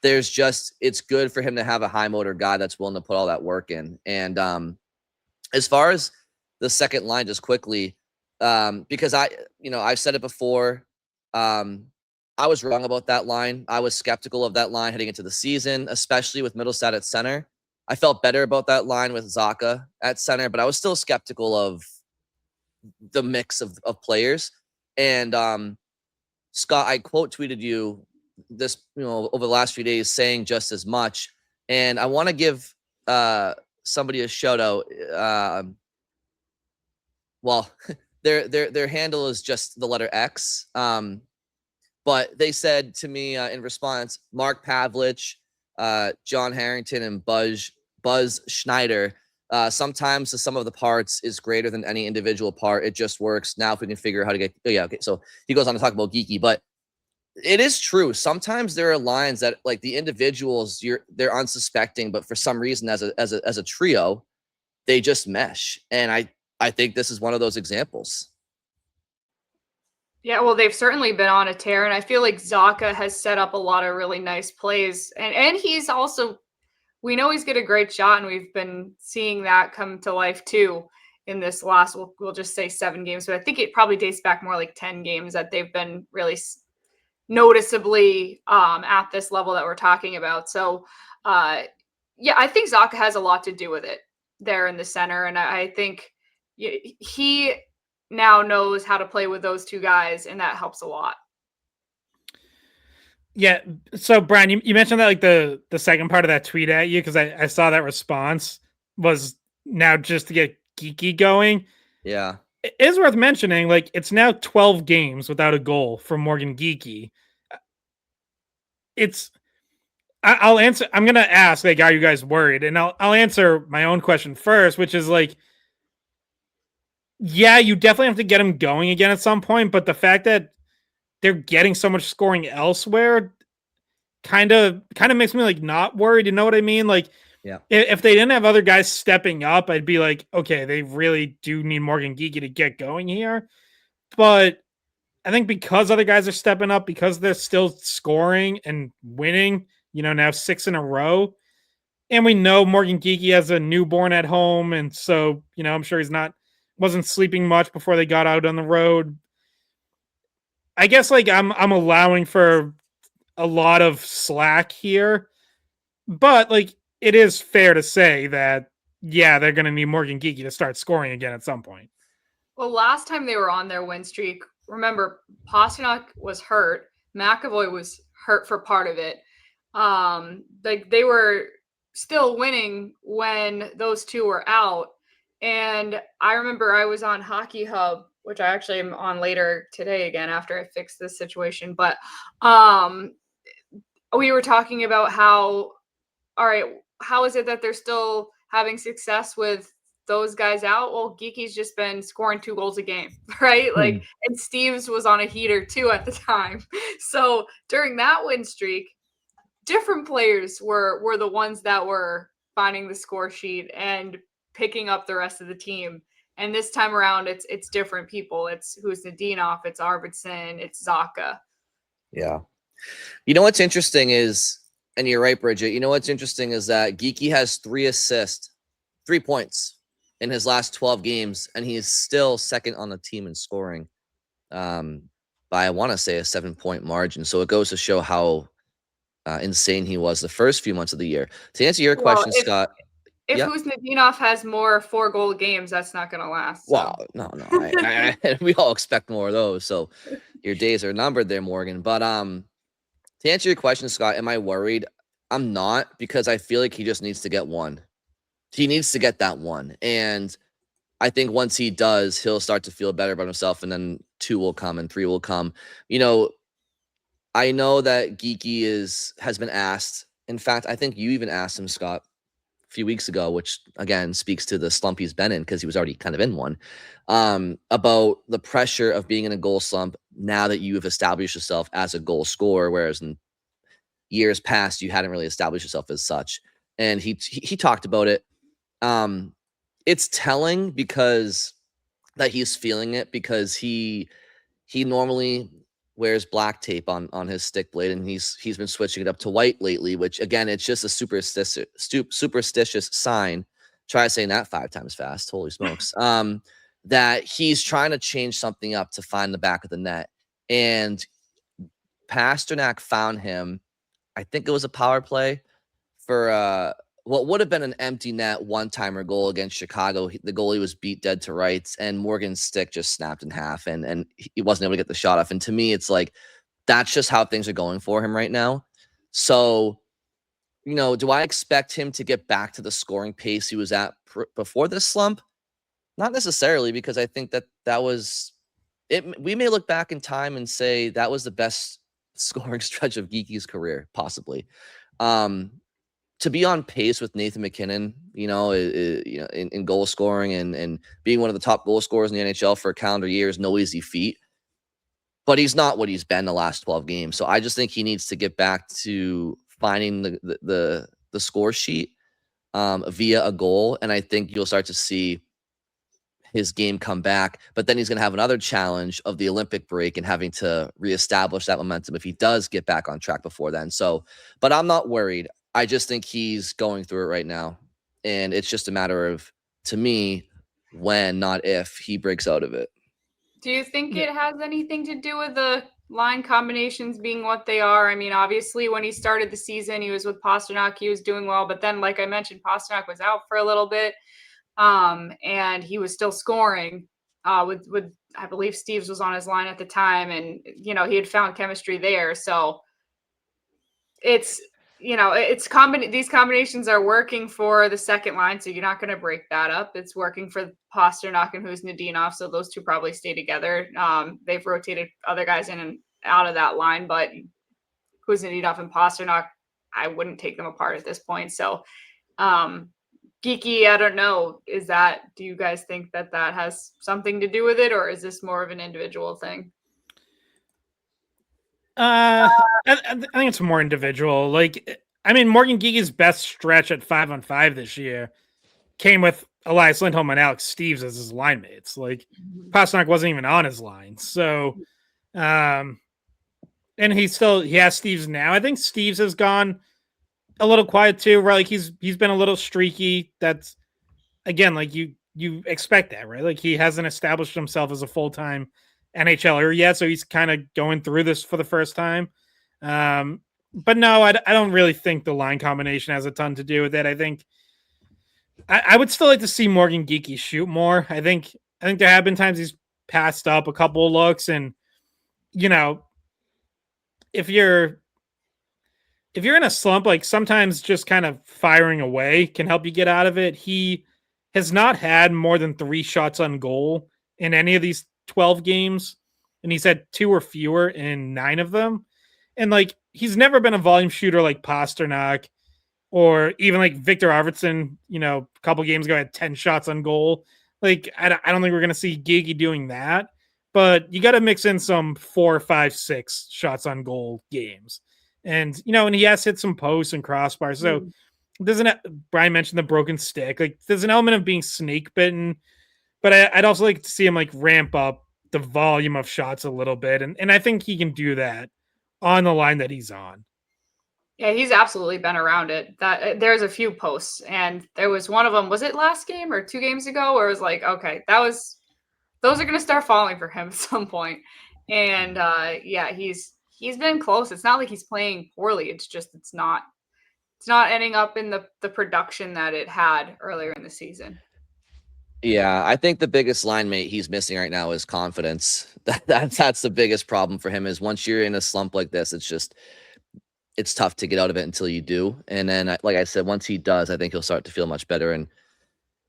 It's good for him to have a high motor guy that's willing to put all that work in. And as far as the second line, just quickly, because I've said it before, I was wrong about that line. I was skeptical of that line heading into the season, especially with Middlestad at center. I felt better about that line with Zacha at center, but I was still skeptical of the mix of players. And Scott, I quote tweeted you this, over the last few days saying just as much. And I want to give somebody a shout out. Well, their handle is just the letter X. But they said to me in response, Mark Pavlich, John Harrington, and Buzz Schneider, sometimes the sum of the parts is greater than any individual part. It just works. Now, if we can figure out how to get, okay. So he goes on to talk about Geeky, but it is true. Sometimes there are lines that, like, the individuals, they're unsuspecting, but for some reason, as a trio, they just mesh. And I think this is one of those examples. Yeah, well, they've certainly been on a tear, and I feel like Zacha has set up a lot of really nice plays, and he's also, we know he's got a great shot, and we've been seeing that come to life too in this last, we'll just say 7 games, but I think it probably dates back more like 10 games that they've been really noticeably at this level that we're talking about. So, yeah, I think Zacha has a lot to do with it there in the center, and I think he now knows how to play with those two guys, and that helps a lot. Yeah. So Brian, you mentioned that, like, the second part of that tweet at you, because I saw that response was now just to get Geeky going. Yeah. It is worth mentioning, like, it's now 12 games without a goal for Morgan Geeky. I'll answer. I'm gonna ask, like, are you guys worried? And I'll answer my own question first, which is, like, yeah, you definitely have to get him going again at some point, but the fact that they're getting so much scoring elsewhere kind of makes me, like, not worried. You know what I mean? Like, yeah, if they didn't have other guys stepping up, I'd be like, okay, they really do need Morgan Geeky to get going here. But I think because other guys are stepping up, because they're still scoring and winning, now 6 in a row, and we know Morgan Geeky has a newborn at home, and so, I'm sure he's wasn't sleeping much before they got out on the road. I guess, like, I'm allowing for a lot of slack here, but, like, it is fair to say that, yeah, they're going to need Morgan Geeky to start scoring again at some point. Well, last time they were on their win streak, remember, Pasternak was hurt. McAvoy was hurt for part of it. Like, they were still winning when those two were out. And I remember I was on Hockey Hub, which I actually am on later today again after I fix this situation. But we were talking about how, all right, how is it that they're still having success with those guys out? Well, Geeky's just been scoring 2 goals a game, right? Like, and Steves was on a heater too at the time. So during that win streak, different players were the ones that were finding the score sheet and picking up the rest of the team. And this time around, it's different people. It's Husadinov, it's Arvidsson, it's Zacha. Yeah. You know what's interesting is, and you're right, Bridget, what's interesting is that Geeky has 3 assists, 3 points in his last 12 games, and he is still second on the team in scoring by, I want to say, a 7-point margin. So it goes to show how insane he was the first few months of the year. To answer your question, Scott. If Husadinov has more 4-goal games, that's not going to last. So. Well, no. We all expect more of those. So your days are numbered there, Morgan. But to answer your question, Scott, am I worried? I'm not, because I feel like he just needs to get one. He needs to get that one. And I think once he does, he'll start to feel better about himself, and then 2 will come and 3 will come. I know that Geeky has been asked. In fact, I think you even asked him, Scott, a few weeks ago, which again speaks to the slump he's been in, because he was already kind of in one, about the pressure of being in a goal slump, now that you have established yourself as a goal scorer, whereas in years past you hadn't really established yourself as such. And he talked about it. It's telling because that he's feeling it, because he normally wears black tape on his stick blade, and he's been switching it up to white lately, which again, it's just a superstitious sign. Try saying that 5 times fast. Holy smokes. That he's trying to change something up to find the back of the net. And Pasternak found him. I think it was a power play for what would have been an empty net one-timer goal against Chicago. The goalie was beat dead to rights, and Morgan's stick just snapped in half, and he wasn't able to get the shot off. And to me, it's like, that's just how things are going for him right now. So, do I expect him to get back to the scoring pace he was at before this slump? Not necessarily, because I think that was it. We may look back in time and say that was the best scoring stretch of Geeky's career, possibly. To be on pace with Nathan MacKinnon, in goal scoring and being one of the top goal scorers in the NHL for a calendar year is no easy feat. But he's not what he's been the last 12 games. So I just think he needs to get back to finding the score sheet via a goal, and I think you'll start to see his game come back. But then he's going to have another challenge of the Olympic break and having to reestablish that momentum if he does get back on track before then. So, but I'm not worried. I just think he's going through it right now. And it's just a matter of, to me, when, not if, he breaks out of it. Do you think it has anything to do with the line combinations being what they are? I mean, obviously, when he started the season, he was with Pasternak. He was doing well. But then, like I mentioned, Pasternak was out for a little bit. And he was still scoring with I believe Steves was on his line at the time, and he had found chemistry there. So it's these combinations are working for the second line, so you're not going to break that up. It's working for Pasternak and Kuznetsov, so those two probably stay together. They've rotated other guys in and out of that line, but Kuznetsov and Pasternak, I wouldn't take them apart at this point. So Geeky, I don't know. Do you guys think that has something to do with it, or is this more of an individual thing? I think it's more individual. Like, I mean, Morgan Geeky's best stretch at 5-on-5 this year came with Elias Lindholm and Alex Steves as his line mates. Like, Pasternak wasn't even on his line. So, and he has Steves now. I think Steves has gone a little quiet too, right? Like he's been a little streaky. That's, again, like you expect that, right? Like he hasn't established himself as a full-time NHLer yet, so he's kind of going through this for the first time. But no, I don't really think the line combination has a ton to do with it. I think I would still like to see Morgan Geeky shoot more. I think there have been times he's passed up a couple of looks, and if you're in a slump, like sometimes just kind of firing away can help you get out of it. He has not had more than 3 shots on goal in any of these 12 games, and he's had 2 or fewer in 9 of them. And like, he's never been a volume shooter like Pasternak, or even like Victor Arvidsson, a couple games ago had 10 shots on goal. Like, I don't think we're going to see Geeky doing that, but you got to mix in some 4, 5, 6 shots on goal games. And, and he has hit some posts and crossbars. So Brian mentioned the broken stick. Like, there's an element of being snake bitten, but I'd also like to see him like ramp up the volume of shots a little bit. And I think he can do that on the line that he's on. Yeah, he's absolutely been around it. That there's a few posts, and there was one of them, was it last game or 2 games ago, where it was like, okay, those are going to start falling for him at some point. And he's been close. It's not like he's playing poorly. It's just, it's not ending up in the production that it had earlier in the season. Yeah, I think the biggest line mate he's missing right now is confidence. That's the biggest problem for him, is once you're in a slump like this, it's tough to get out of it until you do. And then, like I said, once he does, I think he'll start to feel much better, and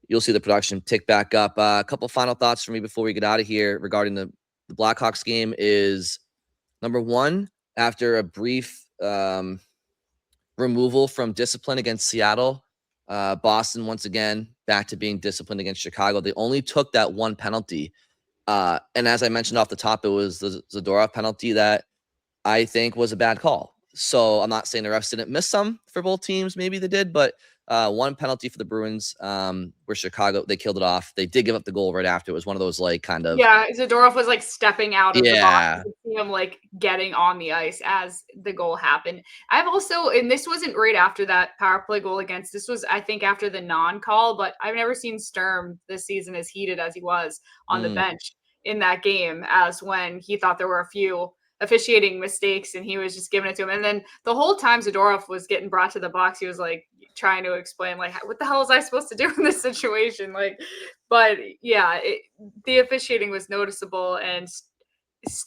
you'll see the production tick back up. A couple final thoughts for me before we get out of here regarding the Blackhawks game is, number one, after a brief removal from discipline against Seattle, Boston once again back to being disciplined against Chicago. They only took that 1 penalty, And as I mentioned off the top, it was the Zadorov penalty that I think was a bad call. So I'm not saying the refs didn't miss some for both teams. Maybe they did, but one penalty for the Bruins where Chicago, they killed it off. They did give up the goal right after. It was one of those like kind of. Yeah, Zadorov was like stepping out of the box. Yeah. You could see him like getting on the ice as the goal happened. I've also, and this wasn't right after that power play goal against, this was, I think, after the non-call, but I've never seen Sturm this season as heated as he was on the bench in that game as when he thought there were a few officiating mistakes and he was just giving it to him. And then the whole time Zadorov was getting brought to the box, he was like trying to explain like, what the hell was I supposed to do in this situation? Like, but yeah, the officiating was noticeable and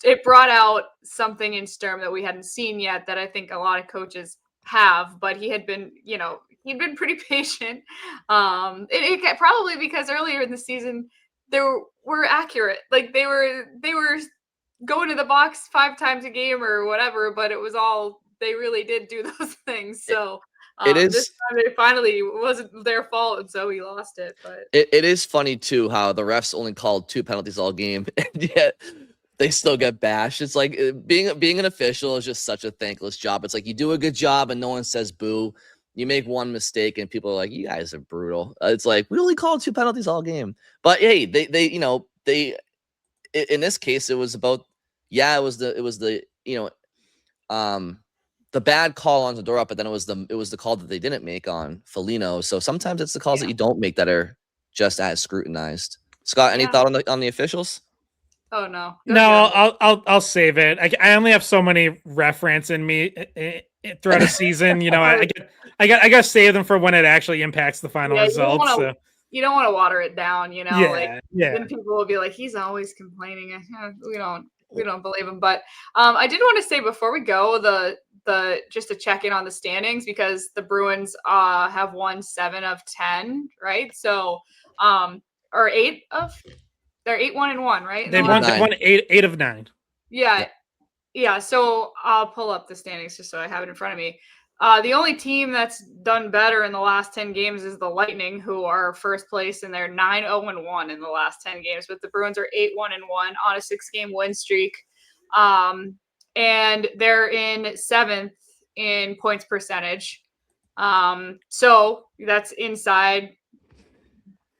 it brought out something in Sturm that we hadn't seen yet that I think a lot of coaches have, but he had been, he'd been pretty patient. It probably because earlier in the season they were accurate. Like they were going to the box 5 times a game or whatever, but it was all, they really did do those things. So it is this time it finally wasn't their fault, and so he lost it. But it is funny too how the refs only called 2 penalties all game, and yet they still get bashed. It's like being an official is just such a thankless job. It's like you do a good job and no one says boo. You make one mistake and people are like, "You guys are brutal." It's like we only called 2 penalties all game, but hey, they in this case it was about it was the the bad call on Zadorov, but then it was the call that they didn't make on Foligno. So sometimes it's the calls that you don't make that are just as scrutinized. Scott, any thought on the officials? Oh no, I'll save it. I only have so many reference in me throughout a season. I got to save them for when it actually impacts the final results. You don't want to water it down. Yeah. Then people will be like, he's always complaining. We don't believe him. But I did want to say before we go, the just to check in on the standings, because the Bruins have won 7 of 10, right? So or 8 of, they're 8-1-1, right? They won 8 of 9. Yeah. So I'll pull up the standings just so I have it in front of me. The only team that's done better in the last 10 games is the Lightning, who are first place, and they're 9-0-1 in the last 10 games. But the Bruins are 8-1-1 on a 6-game win streak. And they're in 7th in points percentage. So that's inside,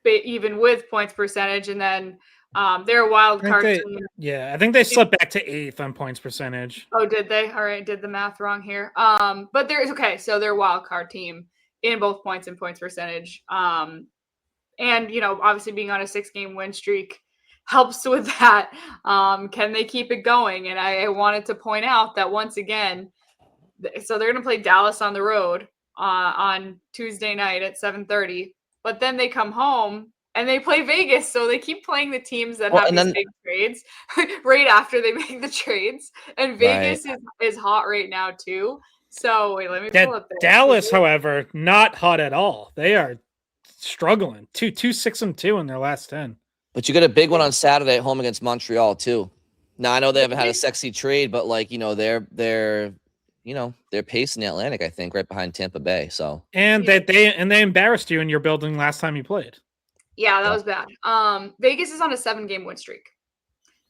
even with points percentage. And then they're a wild card team. Yeah, I think they slipped back to 8th on points percentage. Oh, did they? All right, did the math wrong here. But there's so they're a wild card team in both points and points percentage. And obviously being on a 6-game win streak helps with that. Can they keep it going? And I wanted to point out that once again, so they're going to play Dallas on the road on Tuesday night at 7:30, but then they come home and they play Vegas. So they keep playing the teams that have these big trades right after they make the trades. And Vegas is hot right now too. So wait, let me pull up there. Dallas, however, not hot at all. They are struggling. 6-2 in their last 10. But you got a big one on Saturday at home against Montreal too. Now I know they haven't had a sexy trade, but they're pacing the Atlantic, I think, right behind Tampa Bay. So they embarrassed you in your building last time you played. Yeah, that was bad. Vegas is on a 7-game win streak,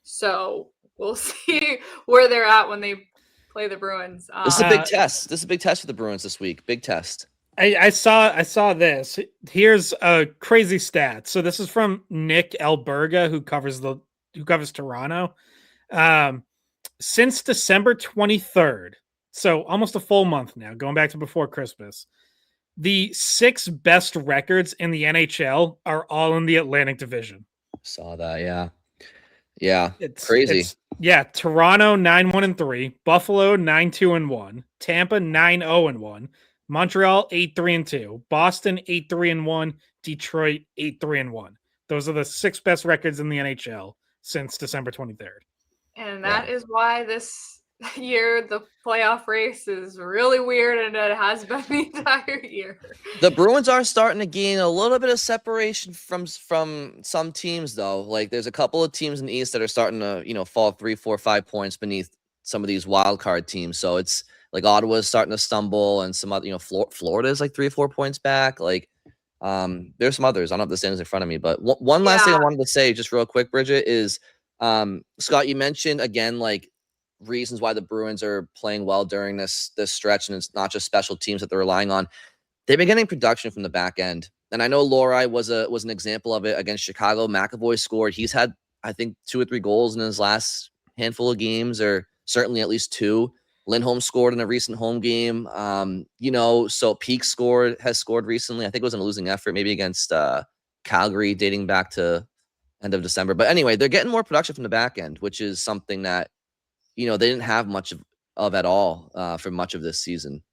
so we'll see where they're at when they play the Bruins. This is a big test. This is a big test for the Bruins this week. Big test. I saw this. Here's a crazy stat. So this is from Nick Alberga, who covers Toronto. Since December 23rd, so almost a full month now, going back to before Christmas, the 6 best records in the NHL are all in the Atlantic Division. Saw that, yeah. It's crazy. Toronto 9-1-3, Buffalo 9-2-1, Tampa 9-0-1, Montreal 8-3-2, Boston 8-3-1, Detroit 8-3-1. Those are the 6 best records in the NHL since December 23rd. And that is why this year the playoff race is really weird, and it has been the entire year. The Bruins are starting to gain a little bit of separation from some teams, though. Like there's a couple of teams in the East that are starting to fall 3, 4, 5 points beneath some of these wild card teams. So it's like Ottawa's starting to stumble, and some other Florida's like 3 or 4 points back. Like there's some others. I don't have the standings in front of me, but one last thing I wanted to say just real quick, Bridget, is Scott, you mentioned again, like reasons why the Bruins are playing well during this stretch, and it's not just special teams that they're relying on. They've been getting production from the back end. And I know Lohrei was an example of it against Chicago. McAvoy scored. He's had, I think, 2 or 3 goals in his last handful of games, or certainly at least 2. Lindholm scored in a recent home game. So Peak has scored recently. I think it was in a losing effort, maybe against Calgary, dating back to end of December. But anyway, they're getting more production from the back end, which is something that, they didn't have much of at all for much of this season.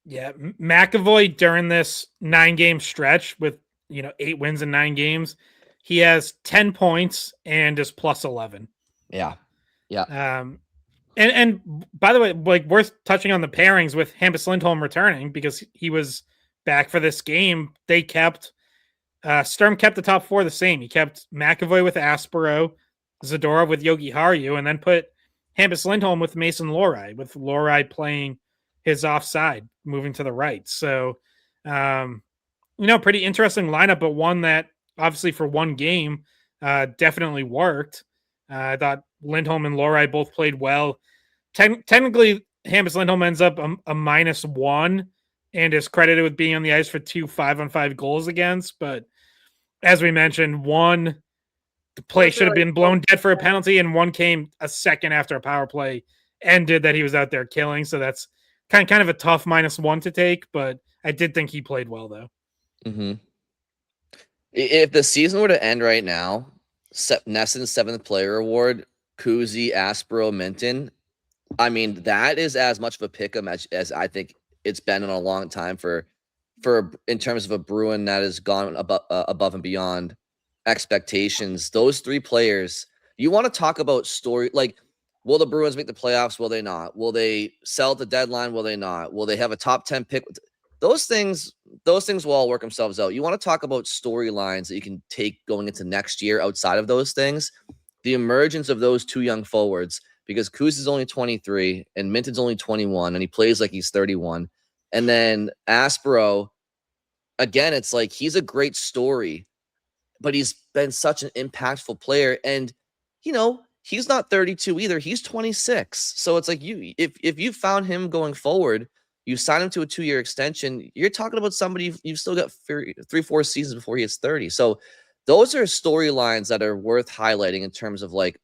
Yeah, McAvoy during this 9-game stretch with 8 wins in 9 games, he has 10 points and is plus 11. Yeah. And by the way, like worth touching on the pairings with Hampus Lindholm returning because he was back for this game. They kept Sturm kept the top 4 the same. He kept McAvoy with Aspero, Zadorov with Yogi Haru, and then put Hampus Lindholm with Mason Lohrei, with Lohrei playing his offside, moving to the right. So, pretty interesting lineup, but one that obviously for one game definitely worked. I thought Lindholm and Lohrei both played well. Technically, Hampus Lindholm ends up a -1 and is credited with being on the ice for 2 5-on-5 goals against. But as we mentioned, one, the play should have been blown dead for a penalty, and one came a second after a power play ended that he was out there killing. So that's kind of a tough -1 to take, but I did think he played well, though. Mm-hmm. If the season were to end right now, Nessen's 7th player award, Kuzi, Aspero, Minton, I mean, that is as much of a pick-em as I think it's been in a long time for in terms of a Bruin that has gone above and beyond expectations. Those 3 players, you want to talk about story, like, will the Bruins make the playoffs? Will they not? Will they sell at the deadline? Will they not? Will they have a top 10 pick? Those things will all work themselves out. You want to talk about storylines that you can take going into next year outside of those things. The emergence of those 2 young forwards, because Kuz is only 23 and Minton's only 21, and he plays like he's 31. And then Aspero, again, it's like he's a great story, but he's been such an impactful player. And, he's not 32 either. He's 26. So it's like if you found him going forward, you sign him to a 2-year extension, you're talking about somebody you've still got 3-4 seasons before he hits 30. So those are storylines that are worth highlighting in terms of like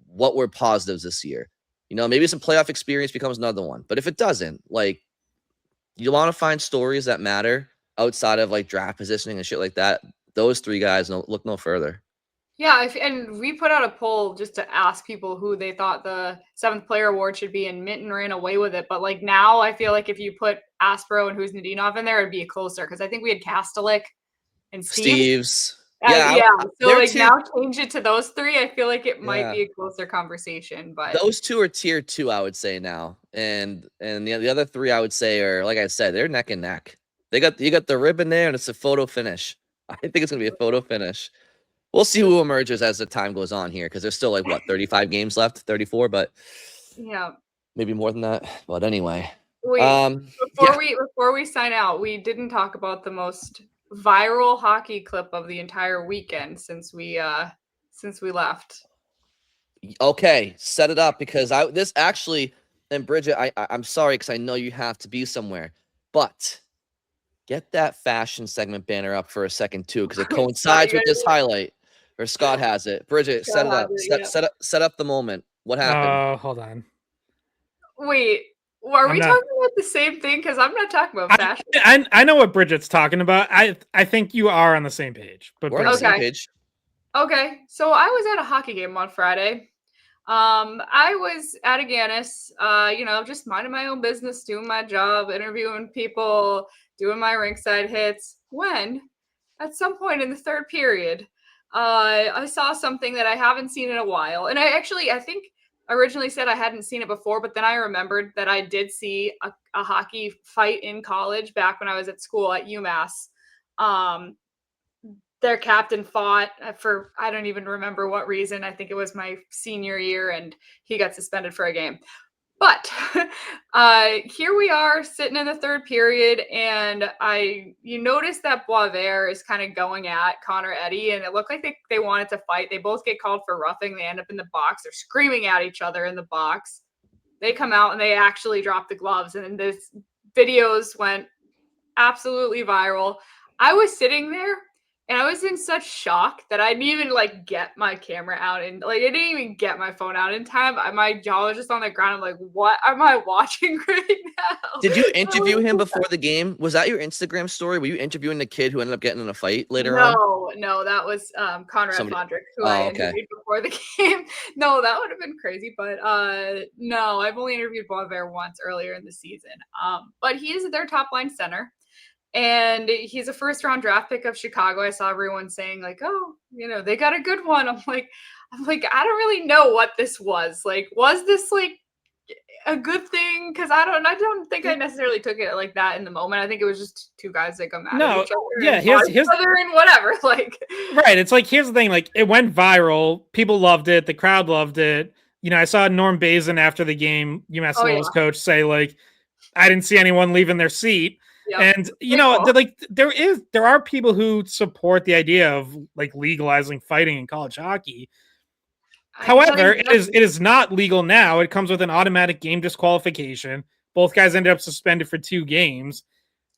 what were positives this year. Maybe some playoff experience becomes another one. But if it doesn't, like, you want to find stories that matter outside of like draft positioning and shit like that. Those 3 guys look no further. Yeah, and we put out a poll just to ask people who they thought the 7th player award should be, and Minton ran away with it. But like now, I feel like if you put Aspero and Huznadinov in there, it'd be closer because I think we had Kastelik and Steves. Yeah. So like now change it to those 3. I feel like it might be a closer conversation, but those 2 are tier 2, I would say now, and the other 3 I would say are, like I said, they're neck and neck. You got the ribbon there, and it's a photo finish. I think it's gonna be a photo finish. We'll see who emerges as the time goes on here, because there's still like 35 games left, 34, but yeah, maybe more than that. But anyway, wait, before we sign out, we didn't talk about the most viral hockey clip of the entire weekend since we left. Okay, set it up, because this actually, and Bridget, I'm sorry because I know you have to be somewhere, but get that fashion segment banner up for a second too, because it coincides with this highlight. Or Scott has it. Bridget, set it up. Set up the moment. What happened? Oh, hold on. Wait, are we talking about the same thing? Because I'm not talking about fashion. I know what Bridget's talking about. I think you are on the same page. But we're on the same page. Okay, so I was at a hockey game on Friday. I was at a Guinness, just minding my own business, doing my job, interviewing people, doing my rinkside hits, when at some point in the 3rd period, I saw something that I haven't seen in a while. And I think originally said I hadn't seen it before, but then I remembered that I did see a hockey fight in college back when I was at school at UMass. Their captain fought for, I don't even remember what reason. I think it was my senior year, and he got suspended for a game. But here we are sitting in the third period, and you notice that Boisvert is kind of going at Connor Eddy, and it looked like they wanted to fight. They both get called for roughing. They end up in the box. They're screaming at each other in the box. They come out and they actually drop the gloves, and this videos went absolutely viral. I was sitting there and I was in such shock that I didn't even like get my camera out, and like I didn't even get my phone out in time. My jaw was just on the ground. I'm like, what am I watching right now? Did you interview him before the game? Was that your Instagram story? Were you interviewing the kid who ended up getting in a fight later on? No, that was Conrad Fondrick, who I interviewed before the game. No, that would have been crazy, but no, I've only interviewed Boisvert once earlier in the season. But he is their top line center. And he's a first round draft pick of Chicago. I saw everyone saying like, oh, they got a good one. I'm like, I don't really know what this was. Like, was this like a good thing? Because I don't think I necessarily took it like that in the moment. I think it was just two guys that got mad at each other. Yeah, here's other and whatever. Like, right. It's like, here's the thing. Like, it went viral. People loved it. The crowd loved it. I saw Norm Bazin after the game, UMass Lowell's coach, say like, I didn't see anyone leaving their seat. Yep. And there are people who support the idea of like legalizing fighting in college hockey. However, it is not legal now. It comes with an automatic game disqualification. Both guys ended up suspended for 2 games.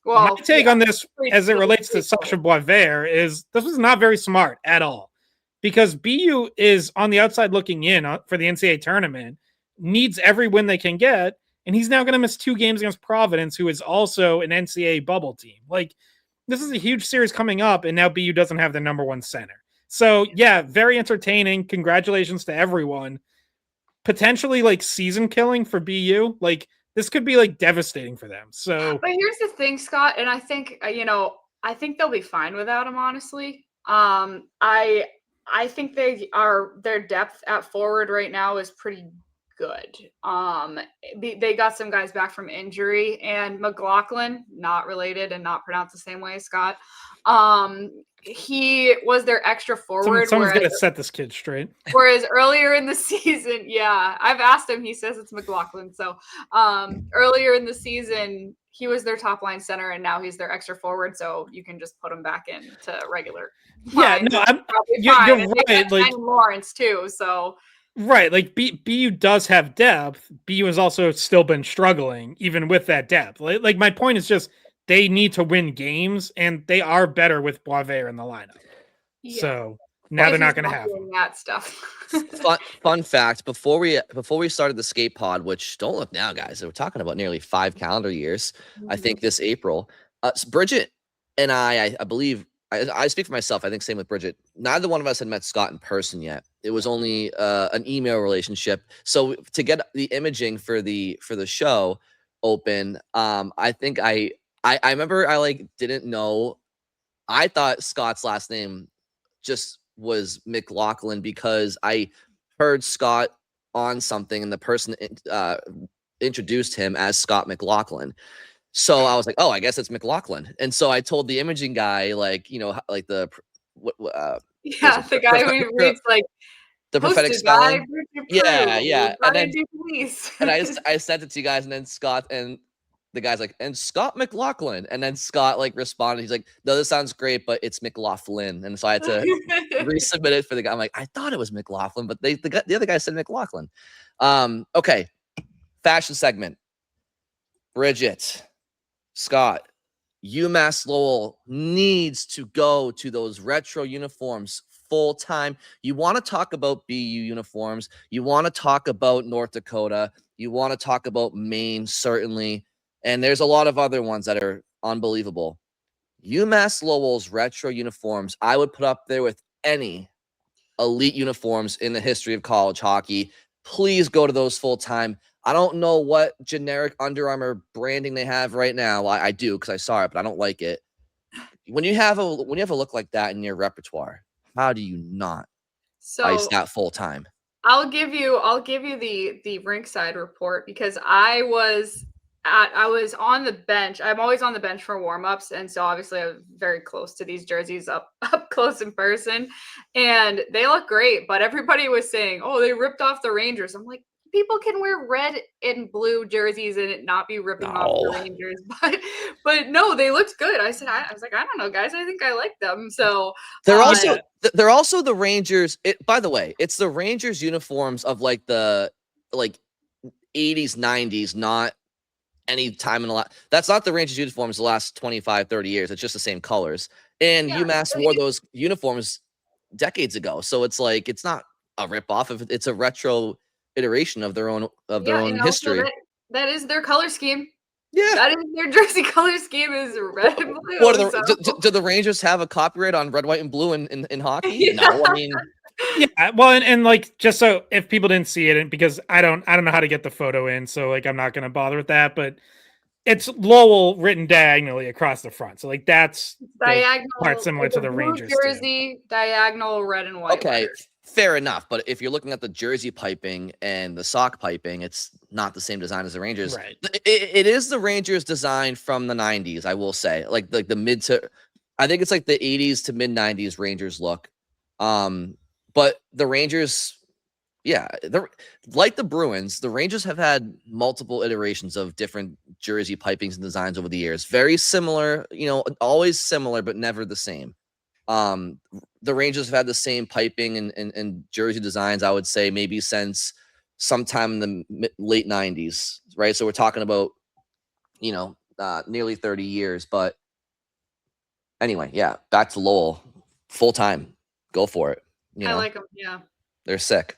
Well, my take on this, as it relates to Sacha Boisvert, is this was not very smart at all, because BU is on the outside looking in for the NCAA tournament, needs every win they can get. And he's now going to miss 2 games against Providence, who is also an NCAA bubble team. Like, this is a huge series coming up, and now BU doesn't have the number 1 center. So, yeah, very entertaining. Congratulations to everyone. Potentially, like, season killing for BU. Like, this could be, like, devastating for them. So, but here's the thing, Scott, and I think, I think they'll be fine without him, honestly. I think their depth at forward right now is pretty good. They got some guys back from injury, and McLaughlin, not related and not pronounced the same way as Scott. He was their extra forward. Someone's got to set this kid straight. Whereas earlier in the season, yeah, I've asked him. He says it's McLaughlin. So earlier in the season, he was their top line center, and now he's their extra forward. So you can just put him back into regular. Yeah, no, you're right. Like Lawrence too. So. Right, like BU does have depth. BU has also still been struggling, even with that depth. Like my point is just they need to win games, and they are better with Boisvert in the lineup. Yeah. So now they're not going to have that stuff. Fun fact: before we started the skate pod, which don't look now, guys, we're talking about nearly 5 calendar years. Mm-hmm. I think this April, Bridget and I believe. I speak for myself. I think same with Bridget. Neither one of us had met Scott in person yet. It was only an email relationship. So to get the imaging for the show open, I think I remember I like didn't know. I thought Scott's last name just was McLaughlin because I heard Scott on something and the person introduced him as Scott McLaughlin. So I was like, oh, I guess it's McLaughlin. And so I told the imaging guy, like, like the the guy who reads like the prophetic spelling. Yeah. And I sent it to you guys, and then Scott and the guy's like, and Scott McLaughlin. And then Scott like responded. He's like, no, this sounds great, but it's McLaughlin. And so I had to resubmit it for the guy. I'm like, I thought it was McLaughlin, but the other guy said McLaughlin. Okay. Fashion segment. Bridget. Scott, UMass Lowell needs to go to those retro uniforms full time. You want to talk about BU uniforms. You want to talk about North Dakota. You want to talk about Maine, certainly. And there's a lot of other ones that are unbelievable. UMass Lowell's retro uniforms, I would put up there with any elite uniforms in the history of college hockey. Please go to those full time. I don't know what generic Under Armour branding they have right now. I do because I saw it, but I don't like it. When you have a look like that in your repertoire, how do you not ice that full time? I'll give you the rinkside report because I was on the bench. I'm always on the bench for warm-ups, and so obviously I was very close to these jerseys up close in person, and they look great. But everybody was saying, "Oh, they ripped off the Rangers." I'm like, people can wear red and blue jerseys and it not be ripping off the No. Rangers, but no, they looked good. I was like, I don't know, guys, I think I like them. So They're Yeah. they're also the Rangers. By the way, it's the Rangers uniforms of like the 80s, 90s, not any time in the last. That's not the Rangers uniforms the last 25, 30 years. It's just the same colors. And yeah, UMass wore those uniforms decades ago. So it's like it's not a ripoff of it's a retro iteration of their own and also history. that is their color scheme. Yeah. That is their jersey color scheme is red and blue. What are so. do the Rangers have a copyright on red, white, and blue in hockey? Yeah. No, I mean, Yeah, well, and like just so if people didn't see it, and because I don't know how to get the photo in, so like I'm not going to bother with that. But it's Lowell written diagonally across the front, so like that's diagonal part similar to the blue Rangers jersey, diagonal red and white. okay, letters. fair enough. But if you're looking at the jersey piping and the sock piping, it's not the same design as the Rangers. Right. It is the Rangers design from the 90s, I will say. Like the mid to, I think it's like the 80s to mid 90s Rangers look. But the Rangers, yeah, they're like the Bruins. The Rangers have had multiple iterations of different jersey pipings and designs over the years. Very similar, always similar, but never the same. The Rangers have had the same piping and jersey designs, I would say, maybe since sometime in the late 90s, right? So we're talking about, nearly 30 years. But anyway, yeah, back to Lowell, full time, go for it. I like them. Yeah, they're sick.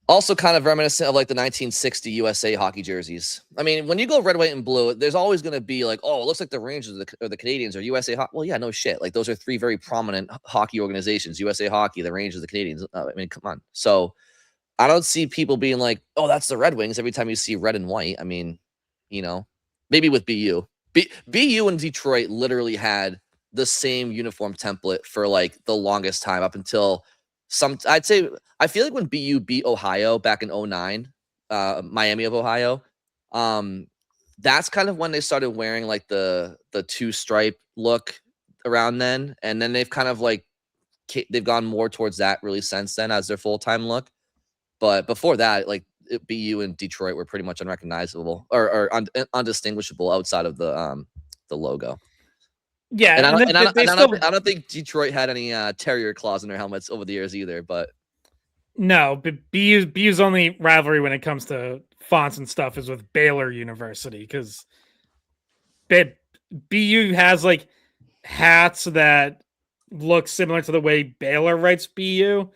Also kind of reminiscent of like the 1960 USA hockey jerseys. I mean, when you go red, white, and blue, there's always going to be like, oh, it looks like the Rangers or the Canadians or USA hockey. Well, yeah, no shit. Like those are three very prominent hockey organizations: USA Hockey, the Rangers, the Canadians. I mean, come on. So I don't see people being like, oh, that's the Red Wings every time you see red and white. I mean, maybe with BU. BU and Detroit literally had the same uniform template for like the longest time up until I'd say I feel like when BU beat Ohio back in 2009, Miami of Ohio, that's kind of when they started wearing like the two stripe look around then, and then they've kind of like they've gone more towards that really since then as their full-time look. But before that, like BU and Detroit were pretty much unrecognizable or undistinguishable outside of the logo. Yeah, and I don't think Detroit had any terrier claws in their helmets over the years either. But no, but BU's only rivalry when it comes to fonts and stuff is with Baylor University, because BU has like hats that look similar to the way Baylor writes BU,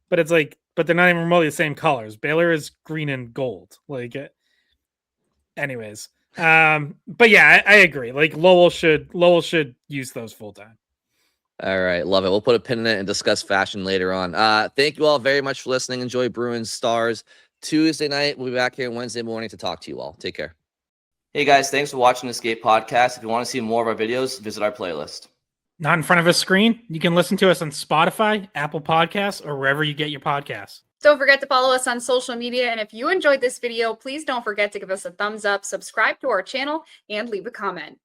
but it's like, but they're not even remotely the same colors. Baylor is green and gold. Like, anyways. But yeah, I agree. Like Lowell should use those full time. All right, love it. We'll put a pin in it and discuss fashion later on. Thank you all very much for listening. Enjoy Bruins Stars Tuesday night. We'll be back here Wednesday morning to talk to you all. Take care. Hey guys, thanks for watching the Skate Podcast. If you want to see more of our videos, visit our playlist. Not in front of a screen. You can listen to us on Spotify, Apple Podcasts, or wherever you get your podcasts. Don't forget to follow us on social media. And if you enjoyed this video, please don't forget to give us a thumbs up, subscribe to our channel, and leave a comment.